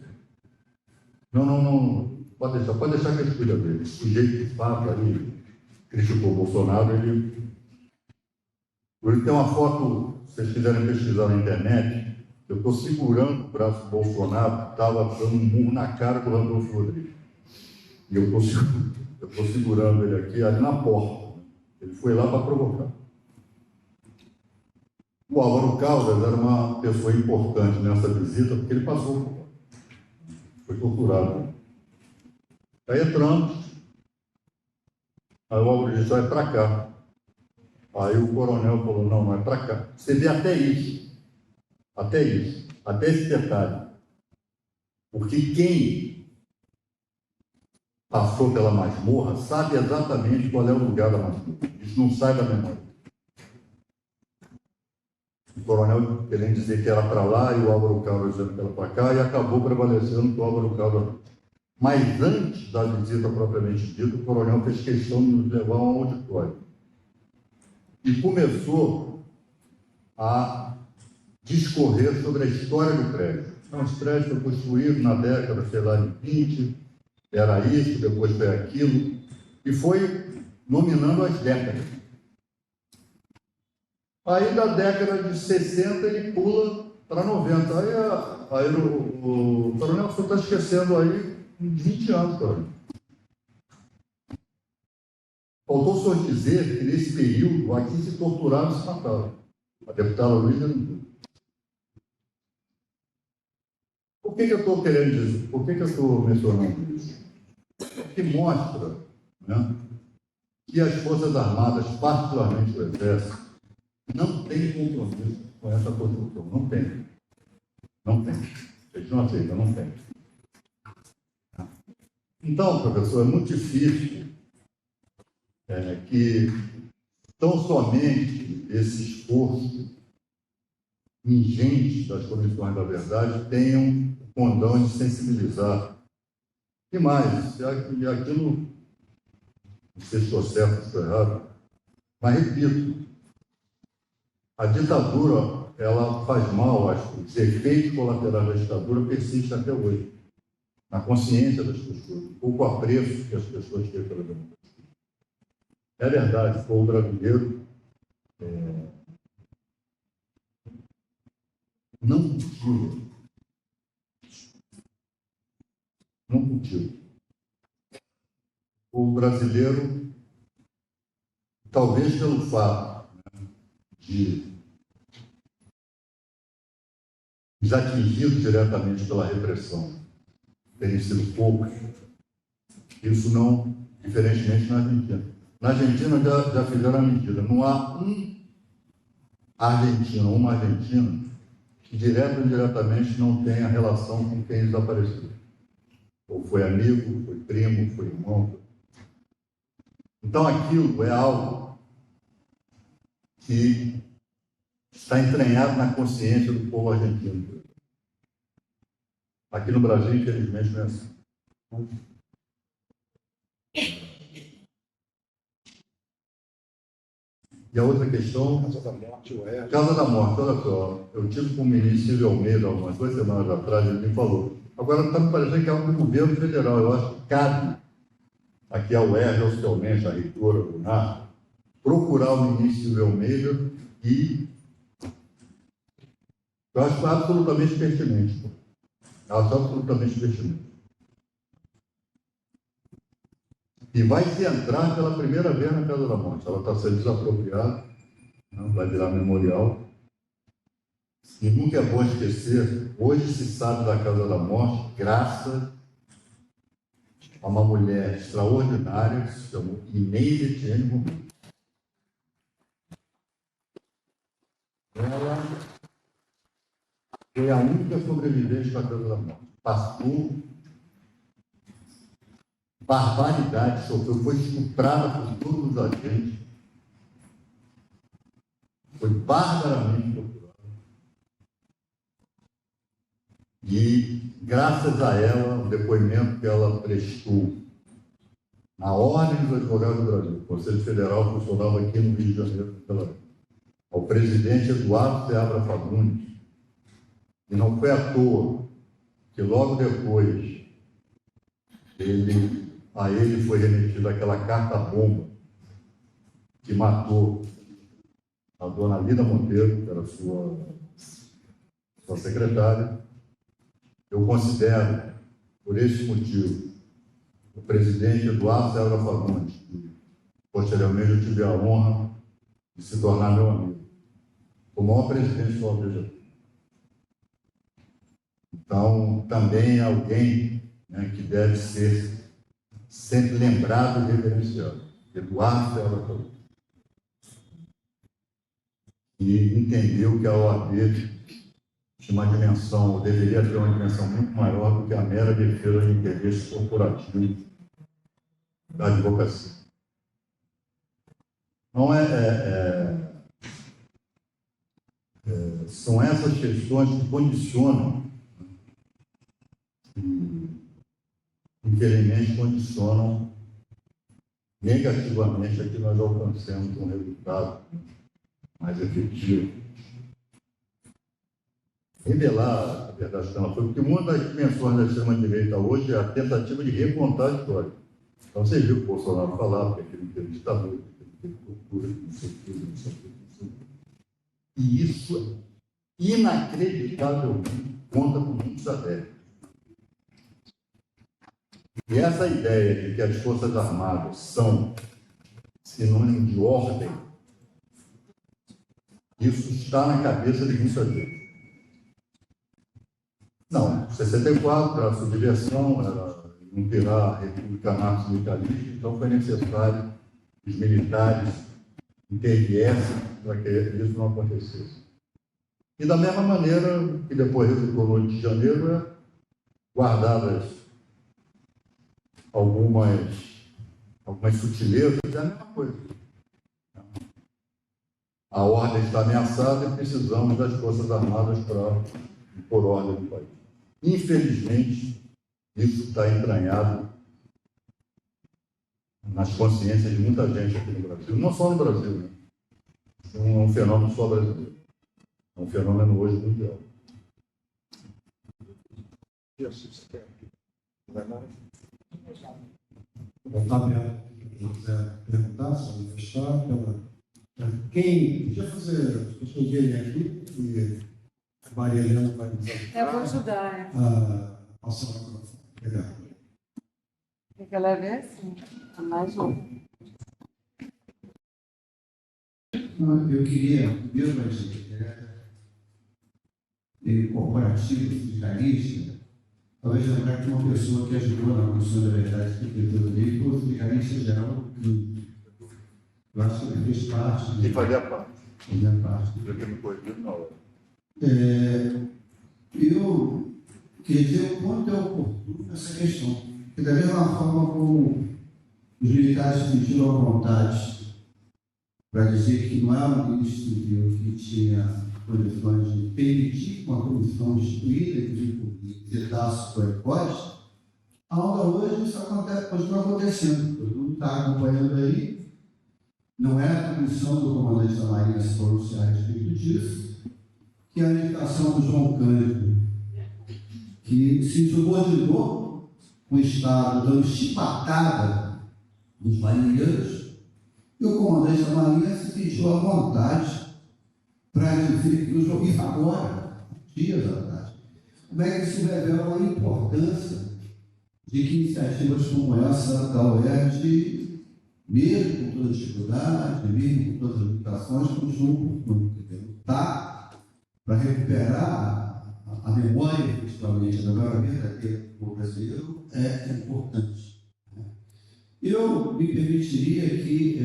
Não, pode deixar que eles cuidam dele. Esse sujeito que fala ali, criticou o Bolsonaro, ele tem uma foto, se vocês quiserem pesquisar na internet, eu estou segurando o braço do Bolsonaro, que estava dando um murro na cara do Randolfo Rodrigues. E eu estou segurando ele aqui, ali na porta. Ele foi lá para provocar. O Álvaro Caldas era uma pessoa importante nessa visita, porque ele passou, foi torturado. Aí entramos, aí o Álvaro disse, é para cá. Aí o coronel falou, não é para cá. Você vê até esse detalhe. Porque quem passou pela masmorra sabe exatamente qual é o lugar da masmorra. Isso não sai da memória. O coronel querendo dizer que era para lá e o Álvaro Caldas dizendo que era para cá, e acabou prevalecendo que o Álvaro Caldas. Mas antes da visita propriamente dita, o coronel fez questão de nos levar a um auditório. E começou a discorrer sobre a história do prédio. Então, esse prédio foi construído na década, sei lá, de 20, era isso, depois foi aquilo, e foi nominando as décadas. Aí, da década de 60, ele pula para 90. Aí o coronel só está esquecendo aí uns 20 anos, coronel. Faltou só dizer que nesse período aqui se torturaram e se mataram. A deputada Luísa não viu. Por que eu estou querendo dizer? Por que eu estou mencionando isso? Porque mostra, né, que as Forças Armadas, particularmente o Exército, não tem compromisso com essa construção. Não tem. Não tem. Eles não aceitam, não tem. Então, professor, é muito difícil que tão somente esse esforço ingente das comissões da verdade tenham o condão de sensibilizar. E mais, aquilo, não sei se estou certo ou estou errado, mas repito, a ditadura, ela faz mal, acho que os efeitos colaterais da ditadura persistem até hoje, na consciência das pessoas, um pouco apreço que as pessoas têm pela democracia. É verdade, o povo brasileiro não cultiva. Não cultiva. O povo brasileiro, talvez pelo fato, né, de os atingidos diretamente pela repressão terem sido poucos, isso não, diferentemente na Argentina. Na Argentina já fizeram a medida. Não há uma argentina que direto ou indiretamente não tenha relação com quem desapareceu. Ou foi amigo, foi primo, foi irmão. Então aquilo é algo que está entranhado na consciência do povo argentino. Aqui no Brasil, infelizmente, não é assim. E a outra questão... Casa da Morte, o Erdo. Casa da Morte, olha só. Eu tive com o ministro Silvio Almeida, algumas 2 semanas atrás, ele me falou. Agora está me parecendo que é algo do governo federal. Eu acho que cabe aqui ao Erdo, oficialmente, a reitora do NAR, procurar o ministro Silvio Almeida e... Eu acho absolutamente pertinente. Acho absolutamente pertinente. E vai se entrar pela primeira vez na Casa da Morte. Ela está sendo desapropriada, não vai virar memorial. E nunca é bom esquecer, hoje se sabe da causa da morte, graças a uma mulher extraordinária, que se chamou Inês Etienne Rubim. Ela foi a única sobrevivente da causa da morte. Passou barbaridade, sofreu, foi estuprada por todos os agentes, foi barbaramente torturada. E, graças a ela, o depoimento que ela prestou na Ordem dos Advogados do Brasil, o Conselho Federal funcionava aqui no Rio de Janeiro, naquela época, ao presidente Eduardo Seabra Fagundes, e não foi à toa que logo depois a ele foi remetida aquela carta-bomba que matou a dona Lida Monteiro, que era sua secretária. Eu considero, por esse motivo, o presidente Eduardo Seabra Fagundes, que posteriormente eu tive a honra de se tornar meu amigo, o maior presidente do OAB. Então, também é alguém, né, que deve ser sempre lembrado e reverenciado. Eduardo Seabra Fagundes. E entendeu que a OAB tinha uma dimensão, ou deveria ter uma dimensão muito maior do que a mera defesa de interesse corporativo da advocacia. Então, são essas questões que condicionam, infelizmente, condicionam negativamente a que nós alcancemos um resultado mais efetivo. Revelar a verdade que ela foi, porque uma das dimensões da extrema-direita hoje é a tentativa de recontar a história. Então, você viu o Bolsonaro falar, porque aquele teve ditadura, que ele teve cultura, não sei o que, não sei o que, não sei o que. E isso, inacreditavelmente, conta com muitos adeptos. E essa ideia de que as Forças Armadas são sinônimo de ordem, isso está na cabeça de muita gente. Não, 64 era a subversão, era não virar a República Anarco-Sindicalista, então foi necessário que os militares interviessem para que isso não acontecesse. E da mesma maneira que depois resultou no 8 de janeiro, guardadas algumas sutilezas, é a mesma coisa. A ordem está ameaçada e precisamos das Forças Armadas para impor ordem no país. Infelizmente, isso está entranhado nas consciências de muita gente aqui no Brasil. Não só no Brasil, né? É um fenômeno só brasileiro. É um fenômeno hoje mundial. Voltar aberto, quem quiser perguntar, só manifestar, quem podia fazer, as pessoas verem aqui, e a Maria Helena vai nos ajudar. Eu vou ajudar. Passar o microfone. Obrigado. Quer que ela vê assim? Mais um. Eu queria, primeiro, corporativo, sindicalista, talvez lembrar que uma pessoa que ajudou na construção da verdade que todo dia foi o sindicalista geral, que eu acho que ele fez parte. E fazia parte. Fazia parte. Eu tenho coisa na hora. Eu queria dizer o quanto é oportuno essa questão. Porque da mesma forma como os militares sentiram a vontade para dizer que não é um ministro civil que tinha condições de permitir uma comissão instituída de exercício precoce, a hora hoje isso continua acontecendo. Todo mundo está acompanhando aí. Não é a comissão do comandante da Marinha se pronunciar a respeito disso, que é a indicação do João Cândido, que se subordinou com o Estado dando chibatada dos marinheiros, e o comandante da Marinha se sentiu à vontade para dizer que os ouvi agora, dias atrás. Como é que isso revela a importância de que iniciativas como essa da UERJ, mesmo com toda a dificuldade, mesmo com todas as limitações, continuam por lutar para recuperar a memória, principalmente, da memória verdadeira do povo brasileiro, é importante. Eu me permitiria que,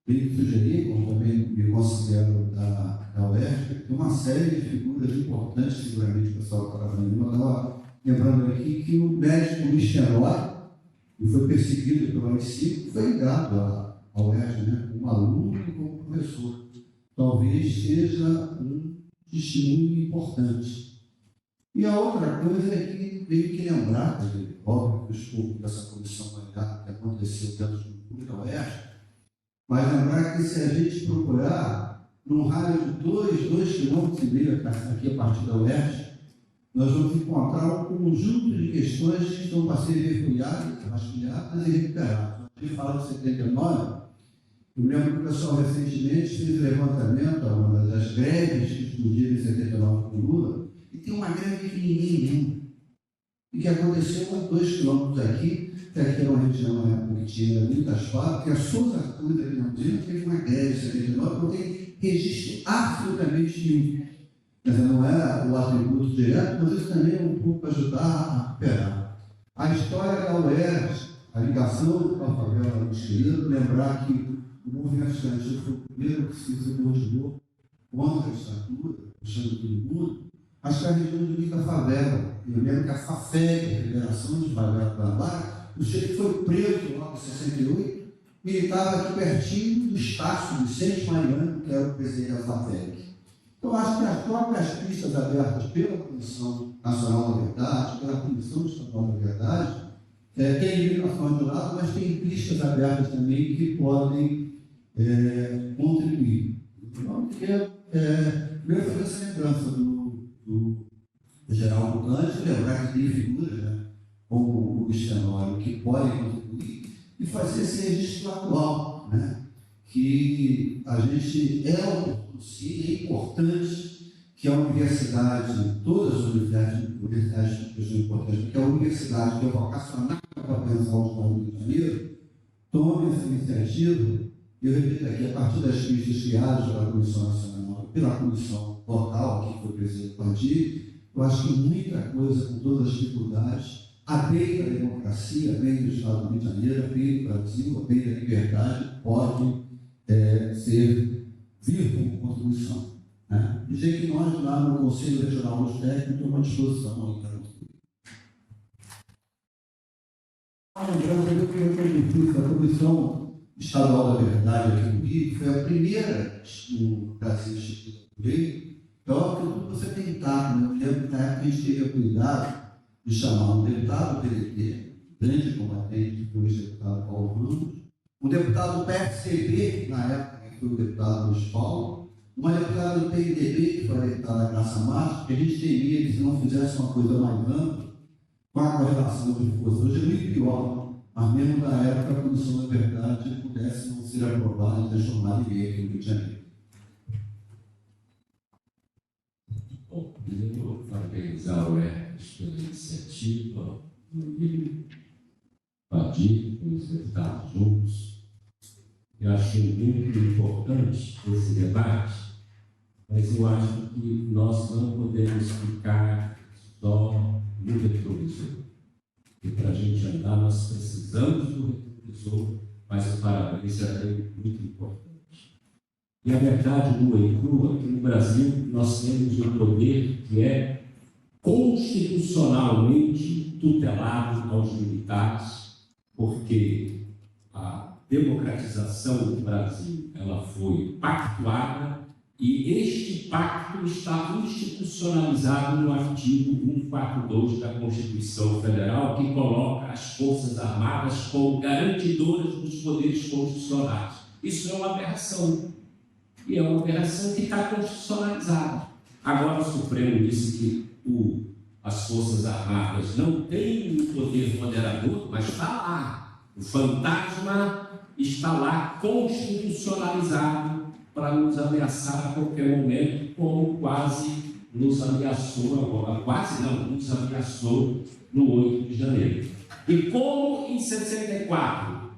bem sugerir, como também me considero da UERJ, tem uma série de figuras importantes, seguramente o pessoal está trabalhando. Eu estava lembrando aqui que o médico Luiz Tenório, que foi perseguido pelo AI-5, foi ligado à UERJ, né, como aluno e como professor. Talvez seja um testemunho importante. E a outra coisa é que tenho que lembrar, óbvio, o escopo dessa comissão manhã que aconteceu dentro do público da UERJ, mas lembrar que se a gente procurar, num raio de 2,5 km aqui a partir da UERJ, nós vamos encontrar um conjunto de questões que estão para ser refugiadas, vasculhadas e recuperadas. A gente fala de 79, eu lembro que o pessoal recentemente fez levantamento, uma das greves que explodiram em 79 com Lula, e tem uma greve que ninguém lembra, e que aconteceu a 2 quilômetros aqui, que aqui é uma região que tinha muitas fábricas, que a Souza Cruz, ali na usina, teve uma greve em 79, não tem registro absolutamente nenhum. Mas não era o atributo direto, mas isso também é um pouco para ajudar a recuperar. A história da UERJ, a ligação com a favela do Chile, lembrar que o movimento estudantil foi o primeiro que se coordenou contra a ditadura, puxando todo mundo, mas que a região de Mica Favela. Eu lembro que a FAFEG, a Federação de Favela do Guanabara, o Chile foi preso logo em 68, militava aqui pertinho do Estácio Vicente Mariano, que era o presidente da FAFEG. Então, acho que as próprias pistas abertas pela Comissão Nacional da Verdade, pela Comissão Estadual da Verdade, tem limitações de lado, mas tem pistas abertas também que podem contribuir. Então, eu fazer essa lembrança do Geraldo Cândido, lembrar que tem figuras, né, como o Luiz Tenório, que podem contribuir e fazer esse registro atual, né, que a gente sim, é importante que a universidade, todas as universidades são importantes, que a universidade, que é vocacionada para pensar o Estado do Rio de Janeiro, tome essa iniciativa. Eu repito aqui, a partir das pistas criadas pela Comissão Nacional, pela Comissão Local, que foi presidente do partido, eu acho que muita coisa, com todas as dificuldades, a bem da democracia, a bem do Estado do Rio de Janeiro, a bem do Brasil, a bem da liberdade, pode vir como contribuição. Né? Dizer que nós, lá no Conselho Regional dos Técnicos, estamos à disposição para contribuir. Lembrando que eu fiz a Comissão Estadual da Verdade aqui no Rio, foi a primeira no Brasil instituída por lei. Então, tudo você tem dado, né? Eu lembro que na época a gente teve cuidado de chamar um deputado do PDT, grande combatente, que foi o deputado Paulo Ramos, um deputado do PSCB, na época, que foi o deputado Luiz Paulo, uma deputada do PMDB, que foi a deputada Graça Marques, que a gente temia que se não fizesse uma coisa mais ampla, com a correlação de forças. Hoje é muito pior, mas mesmo na época a Comissão da Verdade pudesse não ser aprovada e transformada em lei aqui no Rio de Janeiro. Bom, primeiro eu vou parabenizar o ERCS pela iniciativa, o Padir, com os deputados juntos. Eu acho muito importante esse debate, mas eu acho que nós não podemos ficar só no retrovisor. E para a gente andar, nós precisamos do retrovisor, mas o para-brisa é muito importante. E a verdade nua e crua, que no Brasil nós temos um poder que é constitucionalmente tutelado aos militares, porque a democratização do Brasil ela foi pactuada e este pacto está institucionalizado no artigo 142 da Constituição Federal, que coloca as Forças Armadas como garantidoras dos poderes constitucionais. Isso é uma aberração, e é uma aberração que está constitucionalizada. Agora o Supremo disse que as Forças Armadas não têm um poder moderador, mas está lá. O fantasma está lá constitucionalizado para nos ameaçar a qualquer momento, como quase nos ameaçou agora. Quase não, nos ameaçou no 8 de janeiro. E como em 64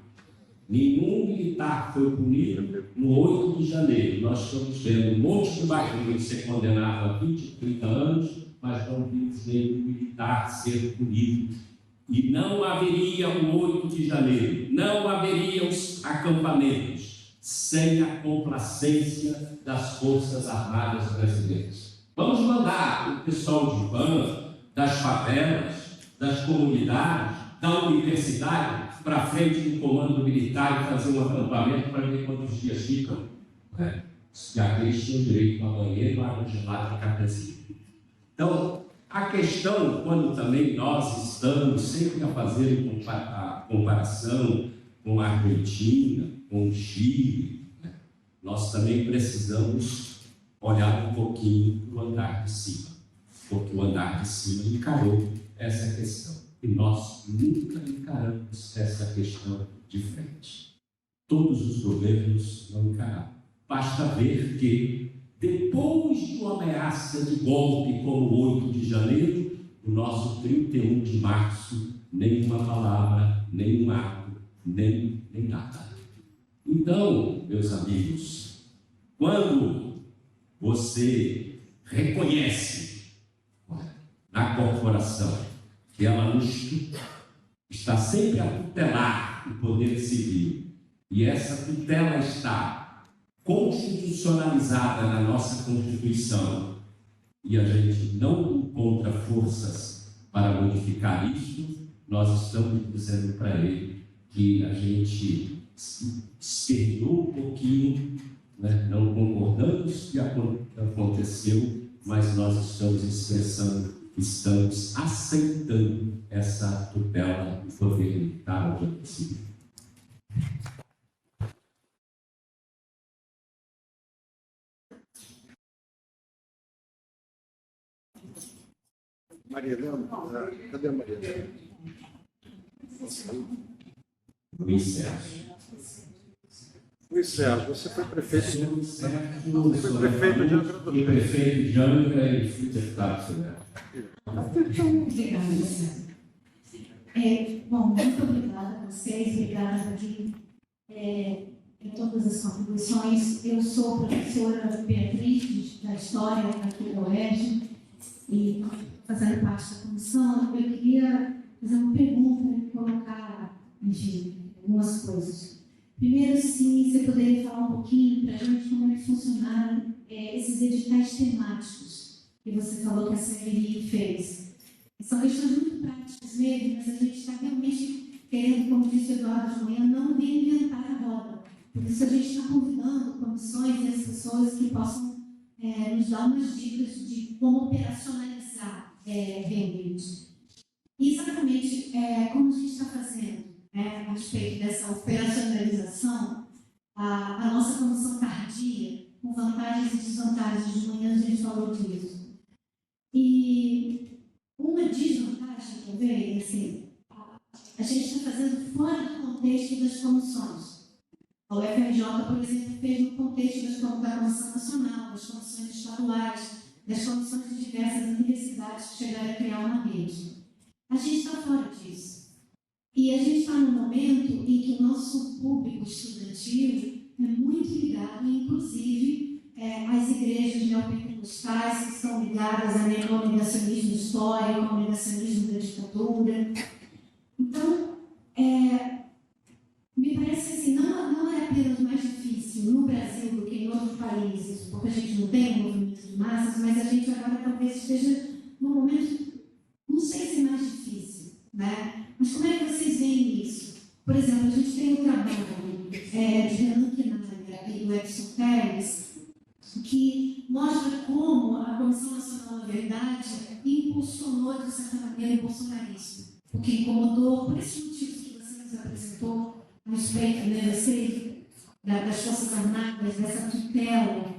Nenhum militar foi punido no 8 de janeiro. Nós estamos vendo um monte de barriga ser condenado a 20, 30 anos, mas não vimos nenhum militar ser punido. E não haveria o 8 de janeiro, não haveria os acampamentos sem a complacência das Forças Armadas brasileiras. Vamos mandar o pessoal de Pan, das favelas, das comunidades, da universidade, para frente do comando militar e fazer um acampamento para ver quantos dias ficam. Se aqueles tinham direito a banheiro, água gelada e cafezinho. Então, a questão, quando também nós estamos sempre a fazer a comparação com a Argentina, com o Chile, nós também precisamos olhar um pouquinho para o andar de cima, porque o andar de cima encarou essa questão. E nós nunca encaramos essa questão de frente. Todos os governos não encararam. Basta ver que, depois de uma ameaça de golpe como o 8 de janeiro, o nosso 31 de março, nenhuma palavra, nenhum ato, nem nada. Então, meus amigos, quando você reconhece na corporação que ela está sempre a tutelar o poder civil, e essa tutela está constitucionalizada na nossa Constituição, e a gente não encontra forças para modificar isso, nós estamos dizendo para ele que a gente esperou um pouquinho, não concordamos com o que aconteceu, mas nós estamos expressando, estamos aceitando essa tutela do poder militar ao poder civil. Maria Helena, cadê a Maria Helena? Luiz Sérgio. Luiz Sérgio, você foi prefeito de Angra dos E Reis. prefeito de Angra e fui deputado federal. Obrigada, Luciana. Bom, muito obrigada a vocês, obrigada aqui por todas as contribuições. Eu sou professora Beatriz da História aqui da UERJ e fazendo parte da comissão, eu queria fazer uma pergunta e colocar, enfim, algumas coisas. Primeiro, se você poderia falar um pouquinho para a gente como é que funcionaram esses editais temáticos que você falou que a CNI fez. São questões muito práticas mesmo, mas a gente está realmente querendo, como disse o Eduardo de manhã, não reinventar a roda. Por isso a gente está convidando comissões e as pessoas que possam nos dar umas dicas de como operacionalizar realmente. E exatamente como a gente está fazendo a respeito dessa operacionalização, a nossa comissão tardia, com vantagens e desvantagens, de manhã a gente falou disso. E uma desvantagem, talvez, assim, a gente está fazendo fora do contexto das comissões. A UFRJ, por exemplo, fez no contexto da Comissão Nacional, das comissões estaduais, das comissões de diversas universidades que chegaram a criar uma rede. A gente está fora disso. E a gente está num momento em que o nosso público estudantil é muito ligado, inclusive, às igrejas neopentecostais que estão ligadas ao negacionismo histórico, ao negacionismo da ditadura. Então, me parece assim, não é apenas mais difícil no Brasil do que em outros países, porque a gente não tem um movimento de massas, mas a gente agora talvez esteja num momento, não sei se é mais difícil, né? Mas como é que vocês veem isso? Por exemplo, a gente tem um trabalho de Renan Quinagra e do Edson Pérez, que mostra como a Comissão Nacional da Verdade impulsionou, de certa maneira, o bolsonarismo, o que incomodou, por esses motivos que você nos apresentou, a respeito das Forças Armadas, dessa tutela.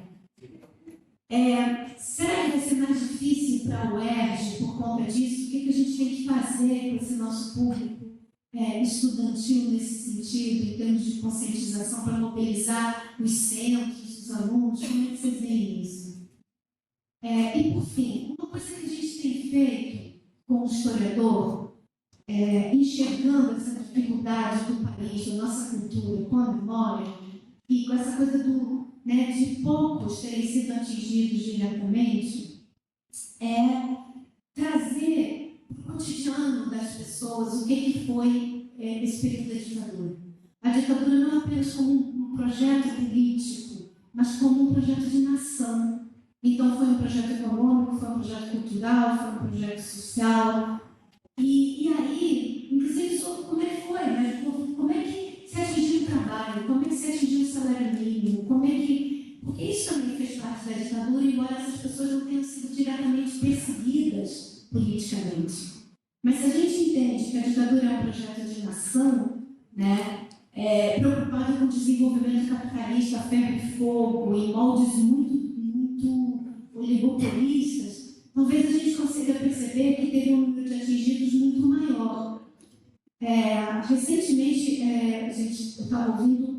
Será que vai ser mais difícil para a UERJ por conta disso? O que a gente tem que fazer com esse nosso público estudantil nesse sentido, em termos de conscientização, para mobilizar os centros, os alunos? Como é que vocês veem isso? E, por fim, uma coisa que a gente tem feito como historiador, enxergando essa dificuldade do país, país, da nossa cultura, com a memória, e com essa coisa de poucos terem sido atingidos diretamente, é trazer para o cotidiano das pessoas o que foi esse período da ditadura. A ditadura não apenas como um projeto político, mas como um projeto de nação. Então, foi um projeto econômico, foi um projeto cultural, foi um projeto social. E aí, inclusive, sobre como é que foi, né? Como é que se atingiu o trabalho, como é que se atingiu o salário mínimo, porque isso também fez parte da ditadura, embora essas pessoas não tenham sido diretamente perseguidas politicamente. Mas se a gente entende que a ditadura é um projeto de nação, né? Preocupado com o desenvolvimento capitalista, ferro e fogo, em moldes muito oligopolistas, talvez a gente consiga perceber que teve um número de atingidos muito maior. Recentemente, eu estava ouvindo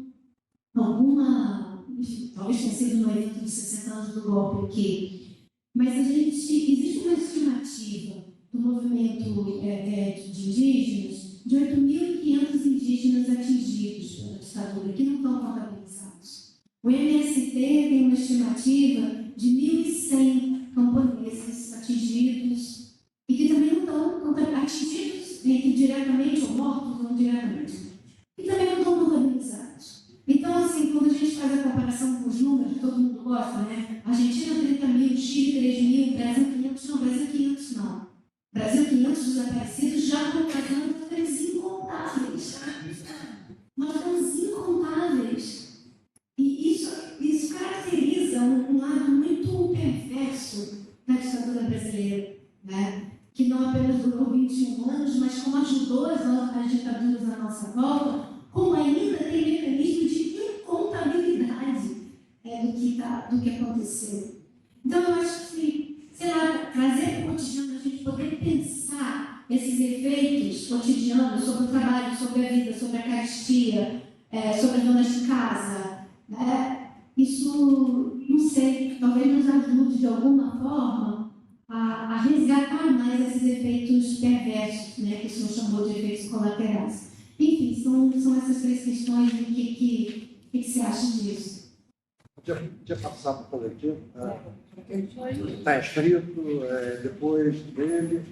talvez tenha sido no evento de 60 anos do golpe aqui, mas existe uma estimativa do movimento de indígenas de 8.500 indígenas atingidos pela ditadura, que não estão contabilizados. O MST tem uma estimativa de 1.100 camponeses atingidos e que também não estão atingidos diretamente ou mortos ou indiretamente. E também não estão contabilizados. Então, assim, quando a gente faz a comparação com os números, todo mundo gosta, né? Argentina 30.000, Chile 3.000, Brasil 500, não, Brasil 500 não. Brasil 500 desaparecidos já completando aqueles incontáveis. Nós temos incontáveis. E isso caracteriza um lado muito perverso da ditadura brasileira, né? Que não apenas durou 21 anos, mas como ajudou as ditaduras à nossa volta, como ainda tem mecanismo de incontabilidade do que aconteceu. Então, eu acho que, trazer para o cotidiano, a gente poder pensar esses efeitos cotidianos sobre o trabalho, sobre a vida, sobre a carestia, sobre as donas de casa, né? Isso, não sei, talvez nos ajude de alguma forma a resgatar mais esses efeitos perversos, né, que o senhor chamou de efeitos colaterais. Enfim, são essas três questões. O que você acha disso? Podia passar para o coletivo? Está escrito depois dele.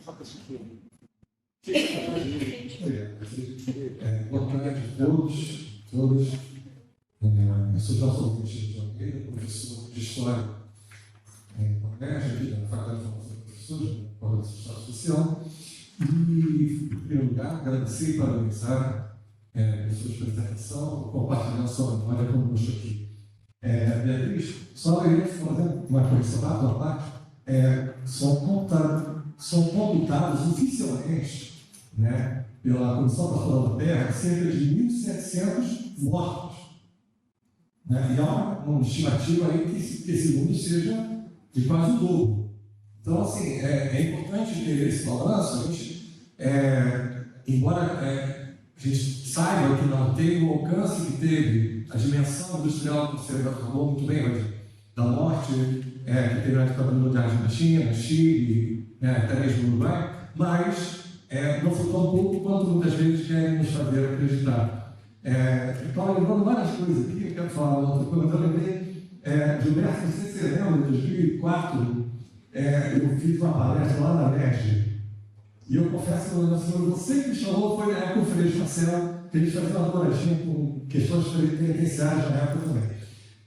Só para assistir. Boa tarde a todos. Eu sou Jorge Augusto de Almeida, professor de História em Colégio, na Faculdade de Formação de Professores, na Escola de Estado Social. E, em primeiro lugar, agradecer e parabenizar a sua apresentação, compartilhar sua memória conosco aqui. Beatriz, só eu ia fazer uma correção rápida à parte. São computados oficialmente, né, pela Comissão Pastoral da Terra, cerca de 1.700 mortos. Né? E há uma estimativa aí que esse número seja de quase o dobro. Então, assim, é importante ter esse balanço. A gente, embora a gente saiba que não tem o alcance que teve a dimensão industrial que você falou muito bem, da morte que teve na ditadura da China, Chile, até mesmo no Uruguai, mas não foi tão pouco quanto muitas vezes querem nos fazer acreditar. Estou lembrando várias coisas aqui, eu quero falar outra coisa. Eu lembrei, Gilberto, não sei se você lembra, em 2004, eu fiz uma palestra lá na NESG, e eu confesso que você que me chamou foi na época o Freixo Marcelo, que a gente fazia uma douradinha com questões penitenciárias na época também,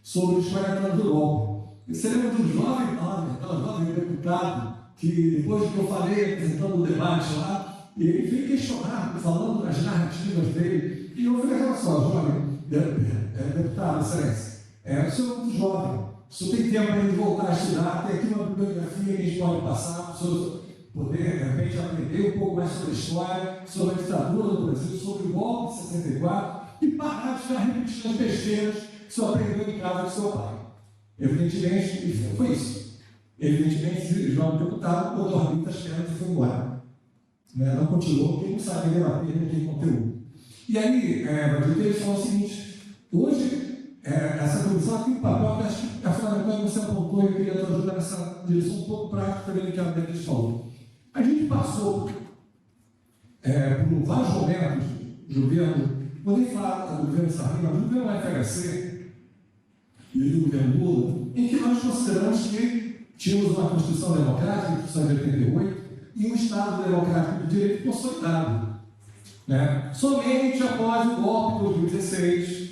sobre os 40 anos do golpe. E você lembra do jovem deputado, que depois que eu falei, apresentando o debate lá, e ele veio questionar, falando das narrativas dele, e eu falei, olha só, jovem deputado, excelência, o senhor é muito jovem, o senhor tem tempo para ele voltar a estudar, tem aqui uma bibliografia que a gente pode passar, para o senhor poder, de repente, aprender um pouco mais sobre a história, sobre a ditadura do Brasil, sobre o golpe de 64, e parar de ficar repetindo as besteiras que o senhor aprendeu em casa do seu pai. Evidentemente, foi isso. Evidentemente, o jovem deputado botou a vida das pernas e foi embora. Não continuou, porque não sabe debater, não tem conteúdo. E aí, eles falam o seguinte: hoje, essa comissão tem um papel que acho que a fundamental você apontou, e eu queria ajudar nessa direção um pouco prática também do que a Beatriz falou. A gente passou por vários momentos vou nem falar do governo Sarney, mas do governo FHC e do governo Lula, em que nós consideramos que tínhamos uma Constituição democrática, Constituição de 88, e um Estado democrático de direito consolidado. Né? Somente após o golpe de 2016,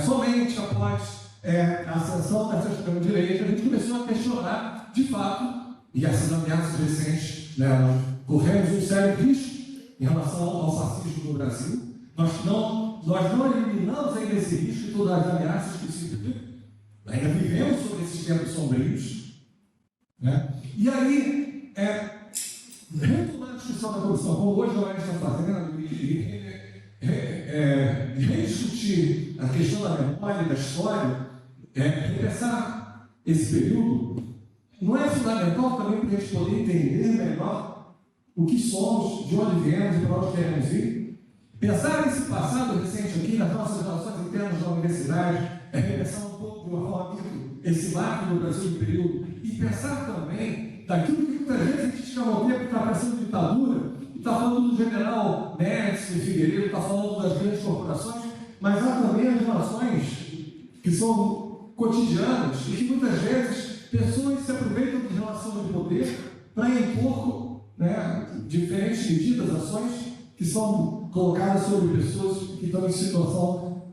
somente após a ascensão dessa extrema-direita, a gente começou a questionar, de fato, e essas ameaças recentes, nós corremos um sério risco em relação ao fascismo no Brasil. Nós não eliminamos ainda esse risco e todas as ameaças que se viram. Ainda vivemos sobre esses tempos sombrios. Né? E aí, retomar a discussão da corrupção, como hoje nós estamos fazendo, e rediscutir a questão da memória e da história, repensar esse período, não é fundamental também para a gente poder entender melhor o que somos, de onde viemos e para onde queremos ir? Pensar nesse passado recente aqui, nas nossas relações internas da universidade, repensar um pouco de uma forma esse marco do Brasil do período, e pensar também daquilo que muitas vezes a gente chama o tempo que está parecendo ditadura, está falando do general Médici, Figueiredo, está falando das grandes corporações, mas há também as relações que são cotidianas e que muitas vezes pessoas se aproveitam de relação de poder para impor diferentes medidas, ações que são colocadas sobre pessoas que estão em situação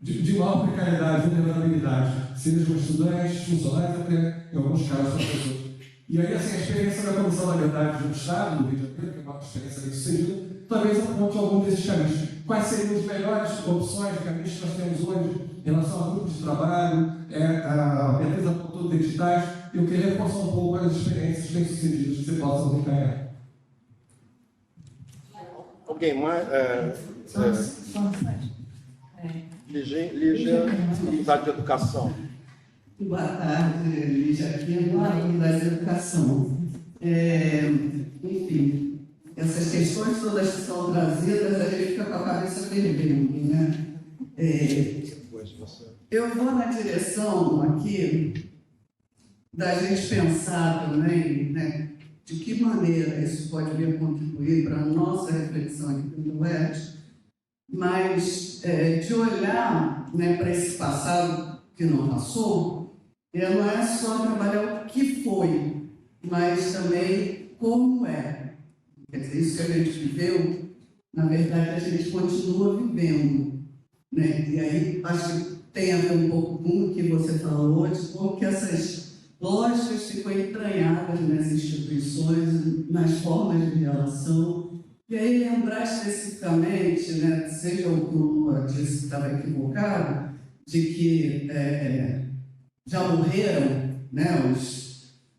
de maior precariedade, vulnerabilidade, sejam estudantes, funcionários, até em alguns casos professores. E aí, assim, a experiência da Comissão da Verdade do Estado, do Rio de Janeiro, que é uma experiência bem sucedida, talvez aponte algum desses caminhos. Quais seriam as melhores opções, caminhos que nós temos hoje em relação a grupos de trabalho, a Beatriz apontou de digitais? Eu queria reforçar um pouco as experiências bem-sucedidas que você possa encaminhar. Alguém mais? Lígia, Faculdade de Educação. Boa tarde, Lígia, aqui é da Faculdade de Educação. Enfim, essas questões todas que são trazidas, a gente fica com a cabeça fervendo, né? Eu vou na direção aqui da gente pensar também, né, de que maneira isso pode vir a contribuir para a nossa reflexão aqui do UERJ, mas de olhar, né, para esse passado que não passou, não é só trabalhar o que foi, mas também como é. Quer dizer, isso que a gente viveu, na verdade, a gente continua vivendo. Né? E aí, acho que tem a ver um pouco com o que você falou, de como que essas lógicas ficam entranhadas nas instituições, nas formas de relação. E aí, lembrar especificamente, né, seja o que o Lula disse que estava equivocado, de que já morreram, né,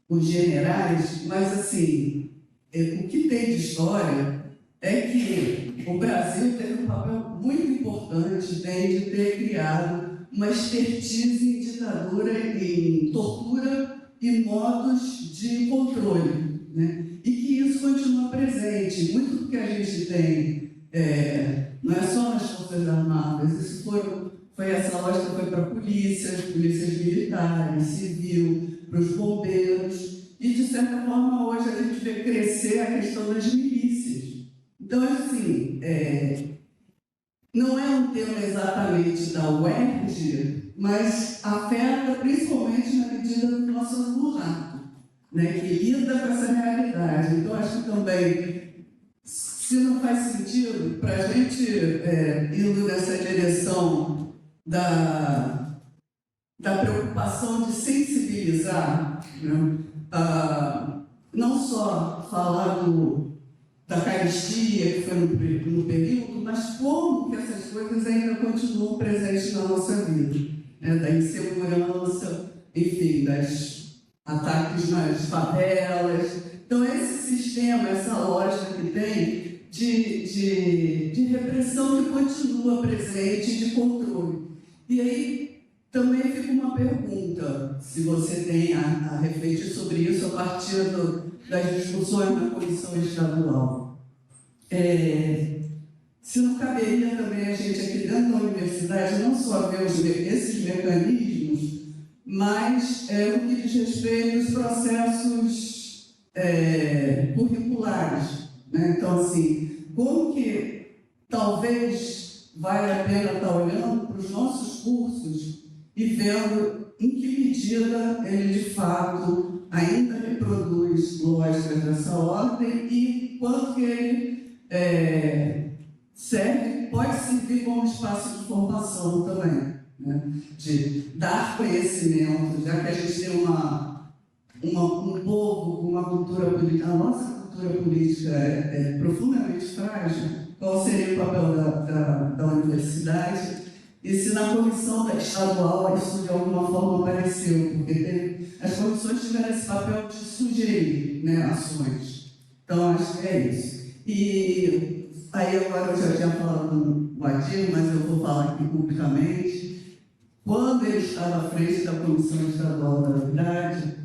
os generais, mas, assim, o que tem de história é que o Brasil teve um papel muito importante de ter criado uma expertise em ditadura, em tortura e modos de controle, né? E que isso continua presente. Muito do que a gente tem não é só nas Forças Armadas, isso foi essa lógica, foi para polícias militares, civil, para os bombeiros, e de certa forma hoje a gente vê crescer a questão das milícias. Então, assim, não é um tema exatamente da UERJ, mas afeta principalmente na medida do nosso alumnato, né, que lida com essa realidade. Então, acho que também, se não faz sentido, para a gente indo nessa direção da preocupação de sensibilizar, né, não só falar da carestia que foi no período, mas como que essas coisas ainda continuam presentes na nossa vida, né? Da insegurança, enfim, das ataques nas favelas. Então, esse sistema, essa lógica que tem de repressão que continua presente, de controle. E aí, também fica uma pergunta, se você tem a refletir sobre isso a partir das discussões na comissão estadual. Se não caberia também a gente aqui dentro da universidade não só ver esses mecanismos, mas o que diz respeito aos processos curriculares, né? Então, assim, como que talvez valha a pena estar olhando para os nossos cursos e vendo em que medida ele, de fato, ainda reproduz lógicas dessa ordem e quanto que ele pode servir como espaço de formação também, né? De dar conhecimento, já que a gente tem um povo com uma cultura política, a nossa cultura política é profundamente frágil, qual seria o papel da universidade? E se na comissão da estadual isso de alguma forma apareceu, porque as comissões tiveram esse papel de sugerir, né, ações. Então, acho que é isso. E aí agora eu já tinha falado com o Adir, mas eu vou falar aqui publicamente. Quando ele estava à frente da Comissão Estadual da Unidade,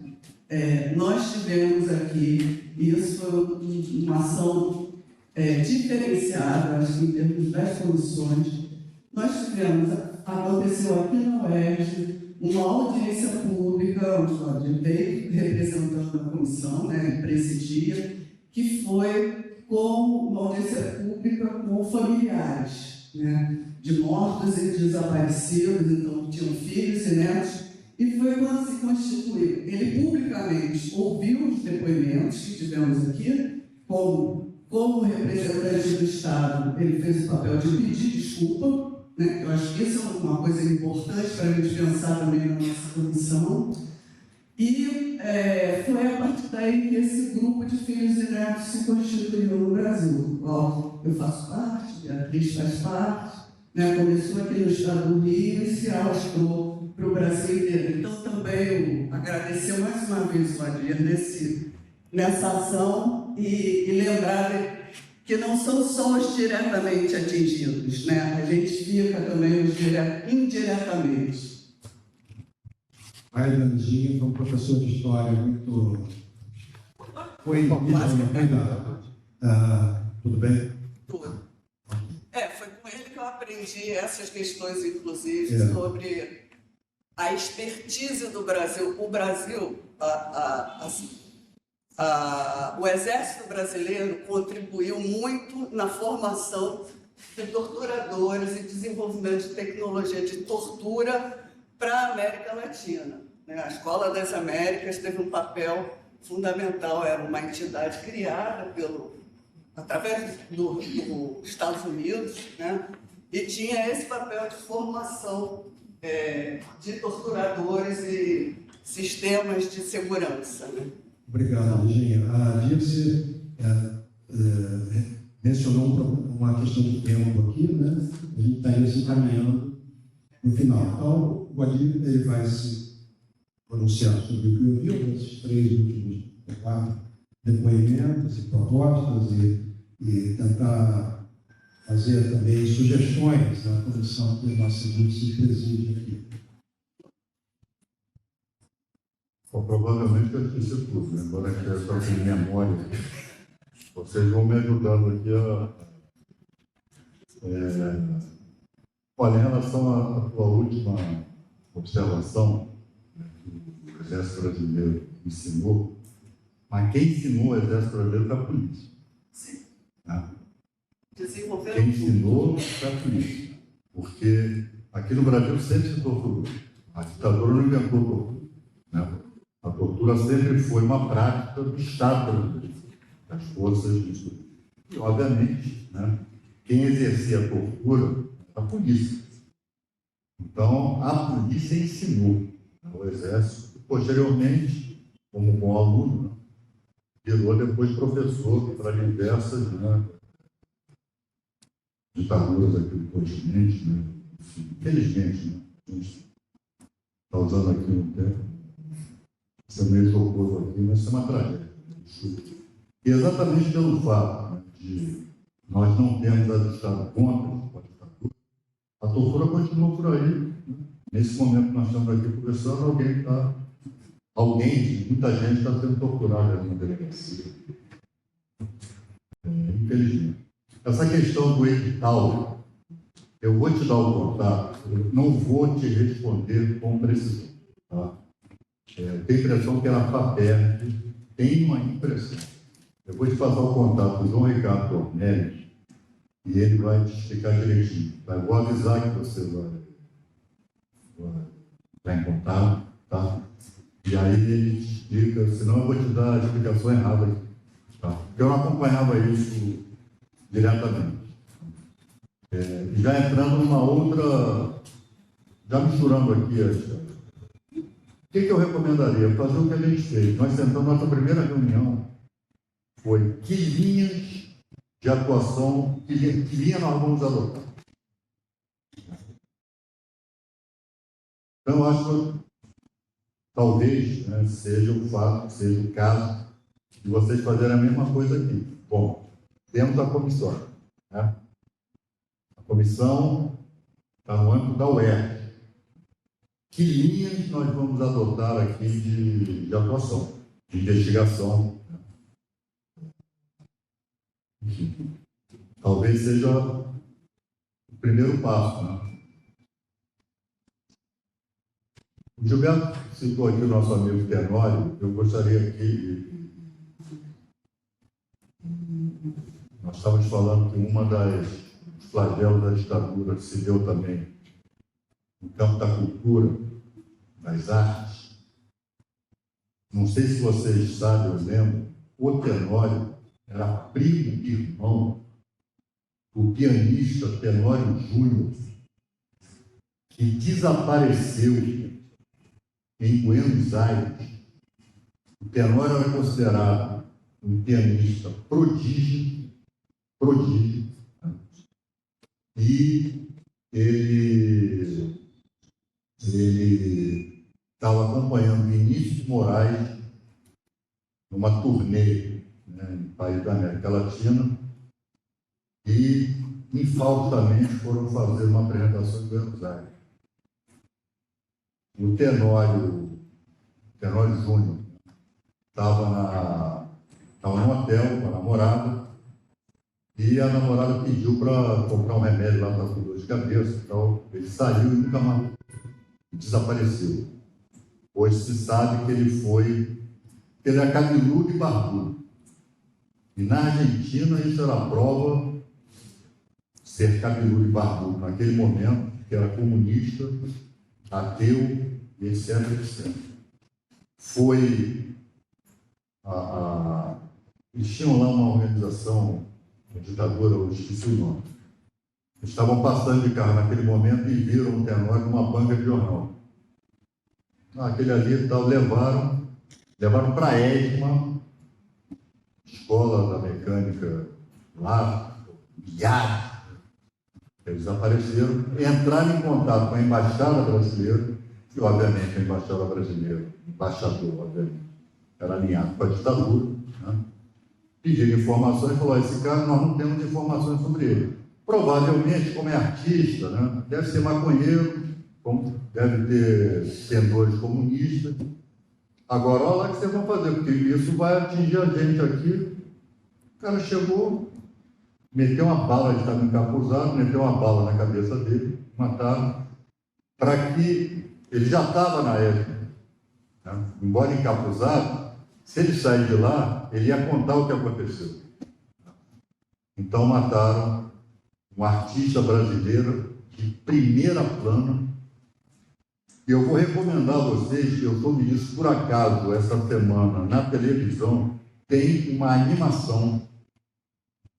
nós tivemos aqui, e isso foi uma ação diferenciada, acho que em termos das comissões, nós tivemos, aconteceu aqui na UERJ, uma audiência pública, onde o Adir veio representando a comissão, né, e presidia, que foi com uma audiência pública com familiares, né, de mortos e desaparecidos, então tinham filhos e netos, e foi quando se constituiu. Ele publicamente ouviu os depoimentos que tivemos aqui, como representante do Estado, ele fez o papel de pedir desculpa, né? Eu acho que isso é uma coisa importante para a gente pensar também na nossa comissão. E foi a partir daí que esse grupo de filhos e netos se constituiu no Brasil. Ó, eu faço parte, a Beatriz faz parte, né? Começou aqui no estado do Rio e se alastrou para o Brasil inteiro. Então, também agradecer mais uma vez o Adir nessa ação e lembrar que não são só os diretamente atingidos, né? A gente fica também indiretamente. Pai da Anjinha foi um professor de história muito... Foi tudo bem? Tudo. Foi com ele que eu aprendi essas questões, inclusive, sobre a expertise do Brasil. O Brasil, o Exército Brasileiro contribuiu muito na formação de torturadores e desenvolvimento de tecnologia de tortura para a América Latina. A Escola das Américas teve um papel fundamental, era uma entidade criada através dos Estados Unidos, né? E tinha esse papel de formação de torturadores e sistemas de segurança, né? Obrigado, Virginia. A Dirce mencionou uma questão de tempo aqui, né? A gente está se encaminhando no final. Então, o Adir ele vai se pronunciar sobre o que ouviu, esses 3 últimos 4 depoimentos e propostas e tentar fazer também sugestões na comissão que nossa indústria preside aqui. Bom, provavelmente eu esqueci tudo, né? Embora eu só tenha memória. Vocês vão me ajudando aqui Olha, em relação à tua última observação, que o Exército Brasileiro ensinou, mas quem ensinou o Exército Brasileiro foi a polícia. Sim. Tá? Desenvolveram Quem ensinou foi a polícia. Porque aqui no Brasil sempre se torturou. A ditadura não inventou tortura, né? A tortura sempre foi uma prática do Estado brasileiro, das forças de segurança. E, obviamente, né, quem exercia a tortura era a polícia. Então, a polícia ensinou ao Exército, e, posteriormente, como bom aluno, né, virou depois professor para diversas ditaduras aqui do continente, né? Infelizmente, né? A gente está usando aqui um tempo. Isso é meio jocoso aqui, mas isso é uma tragédia. E exatamente pelo fato, né, de nós não termos adestado contra a ditadura, a tortura continua por aí. Né? Nesse momento que nós estamos aqui conversando, muita gente está sendo torturada na delegacia. Infelizmente. Essa questão do edital, eu vou te dar o contato, eu não vou te responder com precisão. Tá? Tenho a impressão que era FAPERJ, tem uma impressão. Eu vou te passar o contato do João Ricardo Tornelli, e ele vai te explicar direitinho. Tá? Eu vou avisar que você vai estar em contato, tá? E aí ele te explica, senão eu vou te dar a explicação errada aqui, tá? Porque eu não acompanhava isso diretamente. E já entrando numa outra, já misturando aqui, o que eu recomendaria? Fazer o que a gente fez. Nós sentamos, nossa primeira reunião foi que linhas de atuação, que linha nós vamos adotar. Então, eu acho que talvez, né, seja o fato, seja o caso de vocês fazerem a mesma coisa aqui. Bom, temos a comissão, né? A comissão está no âmbito da UERJ. Que linhas nós vamos adotar aqui de atuação, de investigação? Enfim, talvez seja o primeiro passo, né? O Gilberto citou aqui o nosso amigo Tenório. Eu gostaria que nós estávamos falando que uma das flagelos da ditadura que se deu também no campo da cultura, das artes. Não sei se vocês sabem ou lembram, o Tenório era primo e irmão do pianista Tenório Júnior, que desapareceu em Buenos Aires. O Tenório era considerado um pianista prodígio, e ele estava acompanhando Vinícius de Moraes numa turnê, né, no país da América Latina, e infaustamente foram fazer uma apresentação em Buenos Aires. O Tenório Júnior estava num hotel com a namorada, e a namorada pediu para comprar um remédio lá para dor de cabeça. Então, ele saiu e nunca mais desapareceu. Hoje se sabe que ele é cabeludo e barbudo. E na Argentina isso era prova de ser cabeludo e barbudo naquele momento, que era comunista, ateu, etc, etc. Eles tinham lá uma organização, a ditadura, eu esqueci o nome. Eles estavam passando de carro naquele momento e viram um Tenório numa banca de jornal. Aquele ali e tal, levaram para a ESMA, escola da mecânica lá, milhares. Eles apareceram, entraram em contato com a embaixada brasileira, e obviamente a embaixada brasileira, embaixador, obviamente, era alinhado com a ditadura, né? Pediram informações e falou: esse cara nós não temos informações sobre ele. Provavelmente, como é artista, né, deve ser maconheiro, deve ter pendores comunistas. Agora, olha lá o que vocês vão fazer, porque isso vai atingir a gente aqui. O cara chegou, meteu uma bala, ele estava encapuzado, meteu uma bala na cabeça dele, mataram, para que ele já estava na época, né? Embora encapuzado, se ele sair de lá, ele ia contar o que aconteceu. Então mataram um artista brasileiro de primeira plana. E eu vou recomendar a vocês, eu soube disso por acaso, essa semana, na televisão, tem uma animação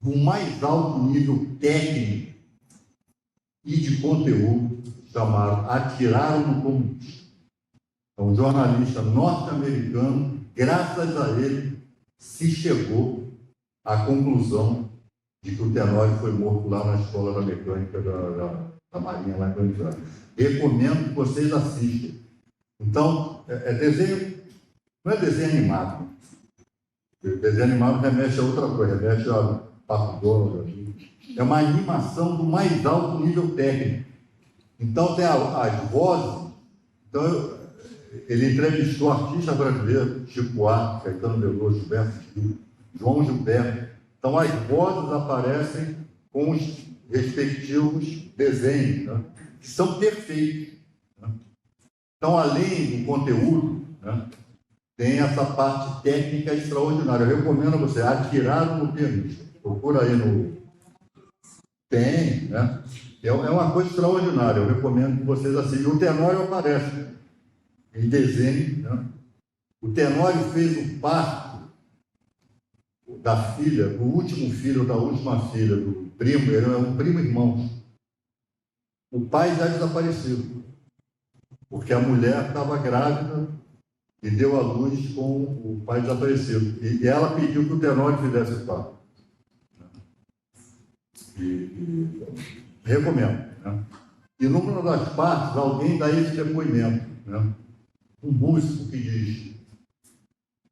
do mais alto nível técnico e de conteúdo, chamado Atiraram no Comunista. É um jornalista norte-americano. Graças a ele, se chegou à conclusão de que o Tenório foi morto lá na escola da mecânica da Marinha, lá em Buenos Aires. Recomendo que vocês assistam. Então, desenho, não é desenho animado. Desenho animado remete a outra coisa, remete a Pato Donald. É uma animação do mais alto nível técnico. Então, tem as vozes. Então, ele entrevistou artistas brasileiros, Chico Buarque, Caetano Veloso, Gilberto Gil, João Gilberto. Então, as vozes aparecem com os respectivos desenhos, né, que são perfeitos. Né? Então, além do conteúdo, né, tem essa parte técnica extraordinária. Eu recomendo a você, Atiraram no Pianista. Procura aí Tem, né? É uma coisa extraordinária, eu recomendo que vocês assistam. O Tenório aparece em desenho, né? O Tenório fez o parto da filha, o último filho da última filha do primo, ele é um primo irmão. O pai já desapareceu, porque a mulher estava grávida e deu à luz com o pai desaparecido. E ela pediu que o Tenório fizesse o parto. E recomendo. Né? E numa das partes, alguém dá esse depoimento. Né? Um músico que diz: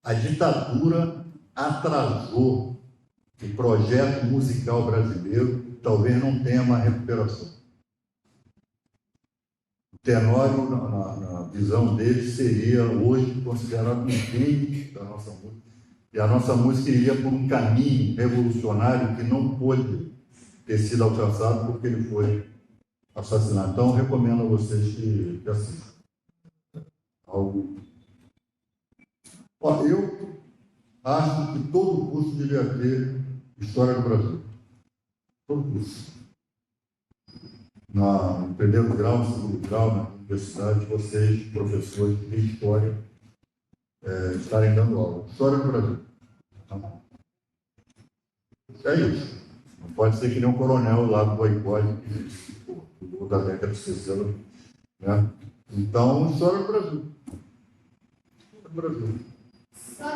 a ditadura atrasou o projeto musical brasileiro, talvez não tenha uma recuperação. O Tenório, na visão dele, seria hoje considerado um fim da nossa música. E a nossa música iria por um caminho revolucionário que não pôde ter sido alcançado porque ele foi assassinado. Então, eu recomendo a vocês que assistam. Ó, eu acho que todo curso devia ter História do Brasil. Todo curso. No primeiro grau, no segundo grau, na universidade, vocês, professores de História, estarem dando aula. História do Brasil. Então, é isso. Não pode ser que nem um coronel lá do boicote, da década de 60. Né? Então, História do Brasil. História do Brasil.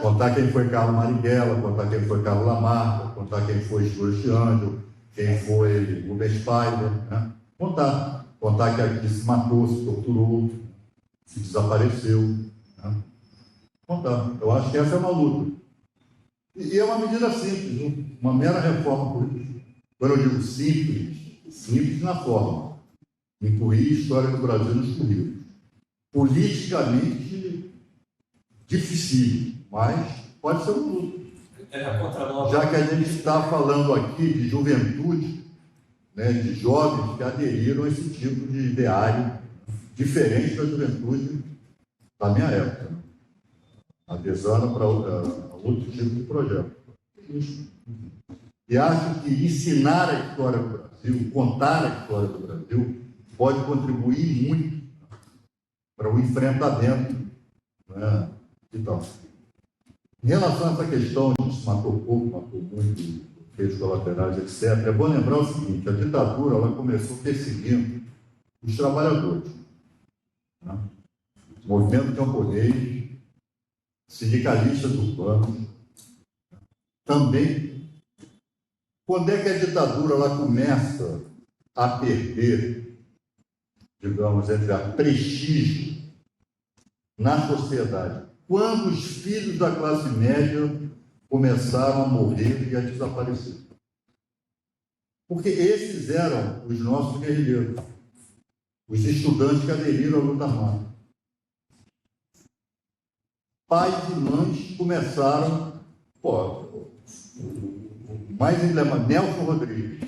Contar quem foi Carlos Marighella, contar quem foi Carlos Lamarca, contar quem foi Stuart Angel, quem foi Rubens Spider, né? Contar que aqui se matou, se torturou, se desapareceu. Né? Contar. Eu acho que essa é uma luta. E é uma medida simples, uma mera reforma política. Quando eu digo simples, simples na forma. Incluir a história do Brasil nos currículos. Politicamente difícil, mas pode ser um luto. Já que a gente está falando aqui de juventude, né, de jovens que aderiram a esse tipo de ideário diferente da juventude da minha época. Adesão para outro tipo de projeto. Isso. E acho que ensinar a história do Brasil, contar a história do Brasil, pode contribuir muito para o enfrentamento, né, e tal. Em relação a essa questão de se matou pouco, matou muito, efeitos colaterais, etc., é bom lembrar o seguinte: a ditadura ela começou perseguindo os trabalhadores. Né? Movimento camponês, sindicalistas urbanos, também. Quando é que a ditadura ela começa a perder, digamos, entre a prestígio na sociedade? Quando os filhos da classe média começaram a morrer e a desaparecer. Porque esses eram os nossos guerrilheiros, os estudantes que aderiram à luta armada. Pais e mães começaram, o mais emblemático, Nelson Rodrigues,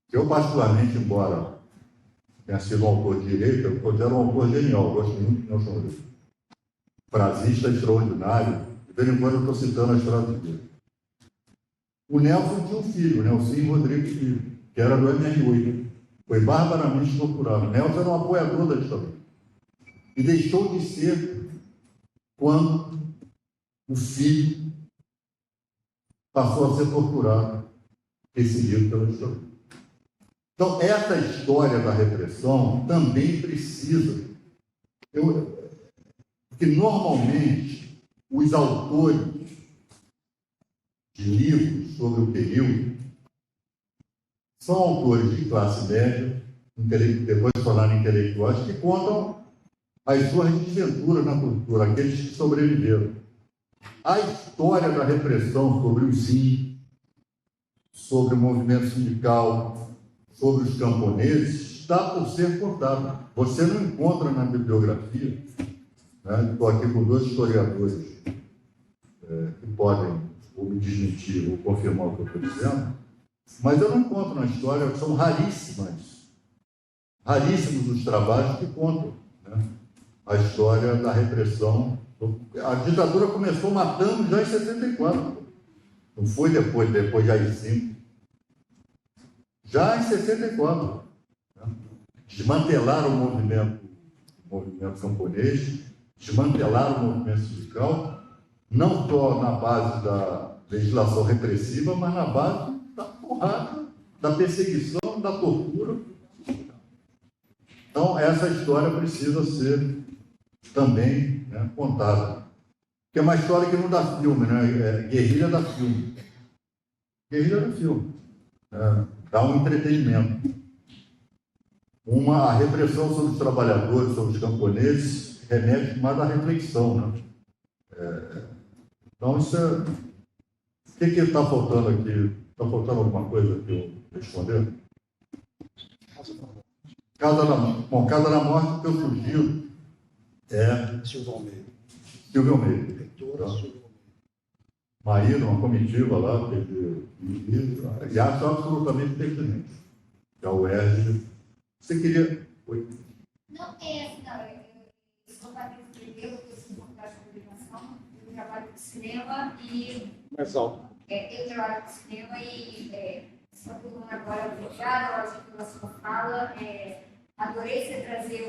que eu particularmente, embora tenha sido um autor de direito, eu considero um autor genial, eu gosto muito de Nelson Rodrigues. Frasista extraordinário, de vez em quando eu estou citando a história dele. O Nelson tinha um filho, Nelson Rodrigues Filho, que era do MR8, foi barbaramente torturado. O Nelson era um apoiador da ditadura. E deixou de ser quando o filho passou a ser torturado, perseguido pela ditadura. Então, essa história da repressão também precisa... Porque, normalmente, os autores de livros sobre o período são autores de classe média, depois se tornaram intelectuais, que contam as suas desventuras na cultura, aqueles que sobreviveram. A história da repressão sobre os índios, sobre o movimento sindical, sobre os camponeses, está por ser contada. Você não encontra na bibliografia. Estou aqui com dois historiadores que podem ou me desmentir ou confirmar o que eu estou dizendo, mas eu não encontro na história, são raríssimos os trabalhos que contam, né, a história da repressão. A ditadura começou matando já em 64, não foi depois de AI-5. já em 64. Né? Desmantelaram o movimento camponês, desmantelaram o movimento sindical, não só na base da legislação repressiva, mas na base da porrada, da perseguição, da tortura. Então, essa história precisa ser também, né, contada. Porque é uma história que não dá filme, né? Guerrilha dá filme. Guerrilha dá filme. Dá um entretenimento. A repressão sobre os trabalhadores, sobre os camponeses, remete mais à reflexão, né? Então, isso é... O que está faltando aqui? Está faltando alguma coisa que eu responder? Casa da Morte, o que eu sugiro é Silvio Almeida. Maíra, uma comitiva lá, e acho absolutamente pertinente. Que é o UERJ. Você queria... Oi? Não, eu sou Patrícia Perdeu, eu sou faculdade de comunicação, eu trabalho com cinema e... Mais alto. Eu trabalho com cinema e estou falando agora obrigada, eu acho que a sua fala. Adorei você trazer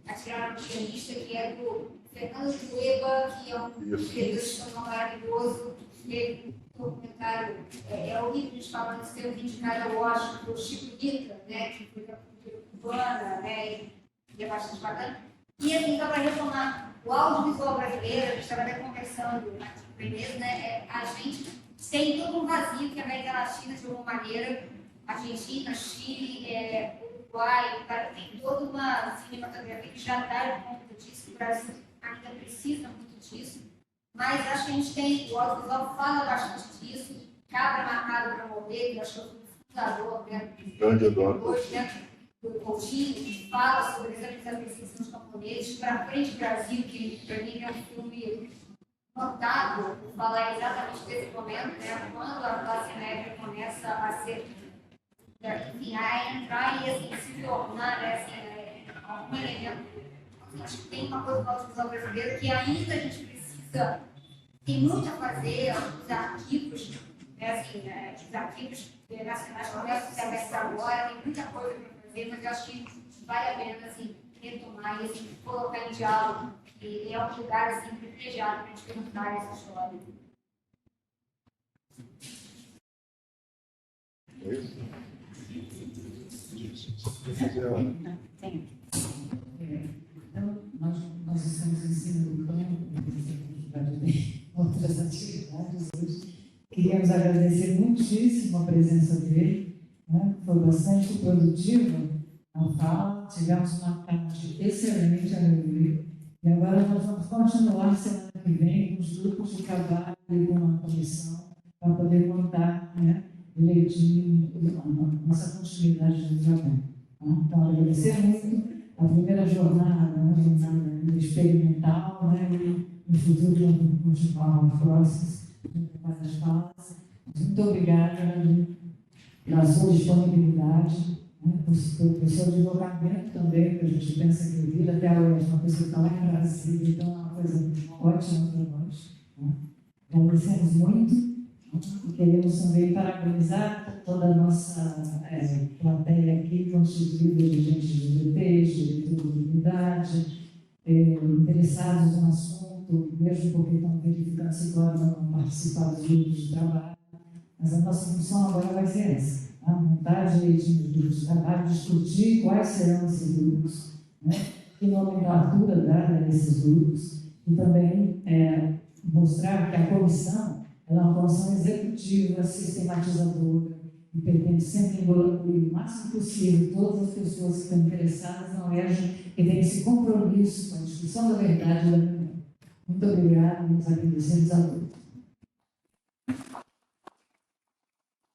a tirada do pianista, que é do Fernando Trueba, que é um periodista maravilhoso, teve um documentário, é horrível a gente falar disso, teve indicado, eu acho, do Chico Rita, né, que foi da cultura cubana, né, e é bastante bacana. E assim, só para retomar, o audiovisual brasileiro, a gente estava até conversando aqui com o Inês, né, a gente tem todo um vazio que a América Latina, de alguma maneira, Argentina, Chile, Uruguai, tem toda uma cinematografia que já dá conta disso, o Brasil ainda precisa muito disso, mas acho que a gente tem, o audiovisual fala bastante disso, Cabra Marcado para Morrer, que eu acho que eu fui fundador, né, hoje, né, do Coutinho, que fala sobre exatamente a perseguição dos camponeses, Para Frente Brasil, que para mim é um filme notável, falar exatamente desse momento, né, quando a classe média começa a ser, enfim, a entrar e assim, se tornar, né, assim, um elemento. Acho que tem uma coisa no audiovisual brasileiro que ainda a gente precisa, tem muito a fazer, os arquivos, né, assim, os arquivos nacionais começam a ser abertos agora, tem muita coisa para fazer, mas eu acho que vale a pena, assim, retomar e assim, colocar em diálogo, e é um lugar, assim, privilegiado para a gente perguntar essa história. Então, nós estamos em cima do campo, outras atividades hoje. Queríamos agradecer muitíssimo a presença dele, né? Foi bastante produtiva a fala, tivemos uma tarde excelente a reunir, e agora nós vamos continuar semana que vem com os grupos de trabalho e com uma comissão para poder montar, né, direitinho a nossa continuidade de trabalho. Então, agradecer muito a primeira jornada, uma jornada experimental, né, e no futuro vamos continuar as próximas, com várias falas. Muito obrigada pela sua disponibilidade, né, pelo seu deslocamento também, que a gente pensa que vir até hoje, uma coisa que está lá em Brasília, então é uma coisa ótima para nós. Né. Agradecemos muito. E queremos também parabenizar toda a nossa plateia aqui, constituída de gente de GTs, de comunidade, interessados no assunto, mesmo porque estão verificando se podem participar dos grupos de trabalho. Mas a nossa função agora vai ser essa, tá? Montar direitinho os grupos de trabalho, discutir quais serão esses grupos, né? Que nomenclatura dar a esses grupos, e também mostrar que a comissão ela é uma comissão executiva, sistematizadora, e pretende sempre engolir o máximo possível todas as pessoas que estão interessadas na UERJ e têm esse compromisso com a discussão da verdade e da memória. Muito obrigada, nos agradecemos a todos.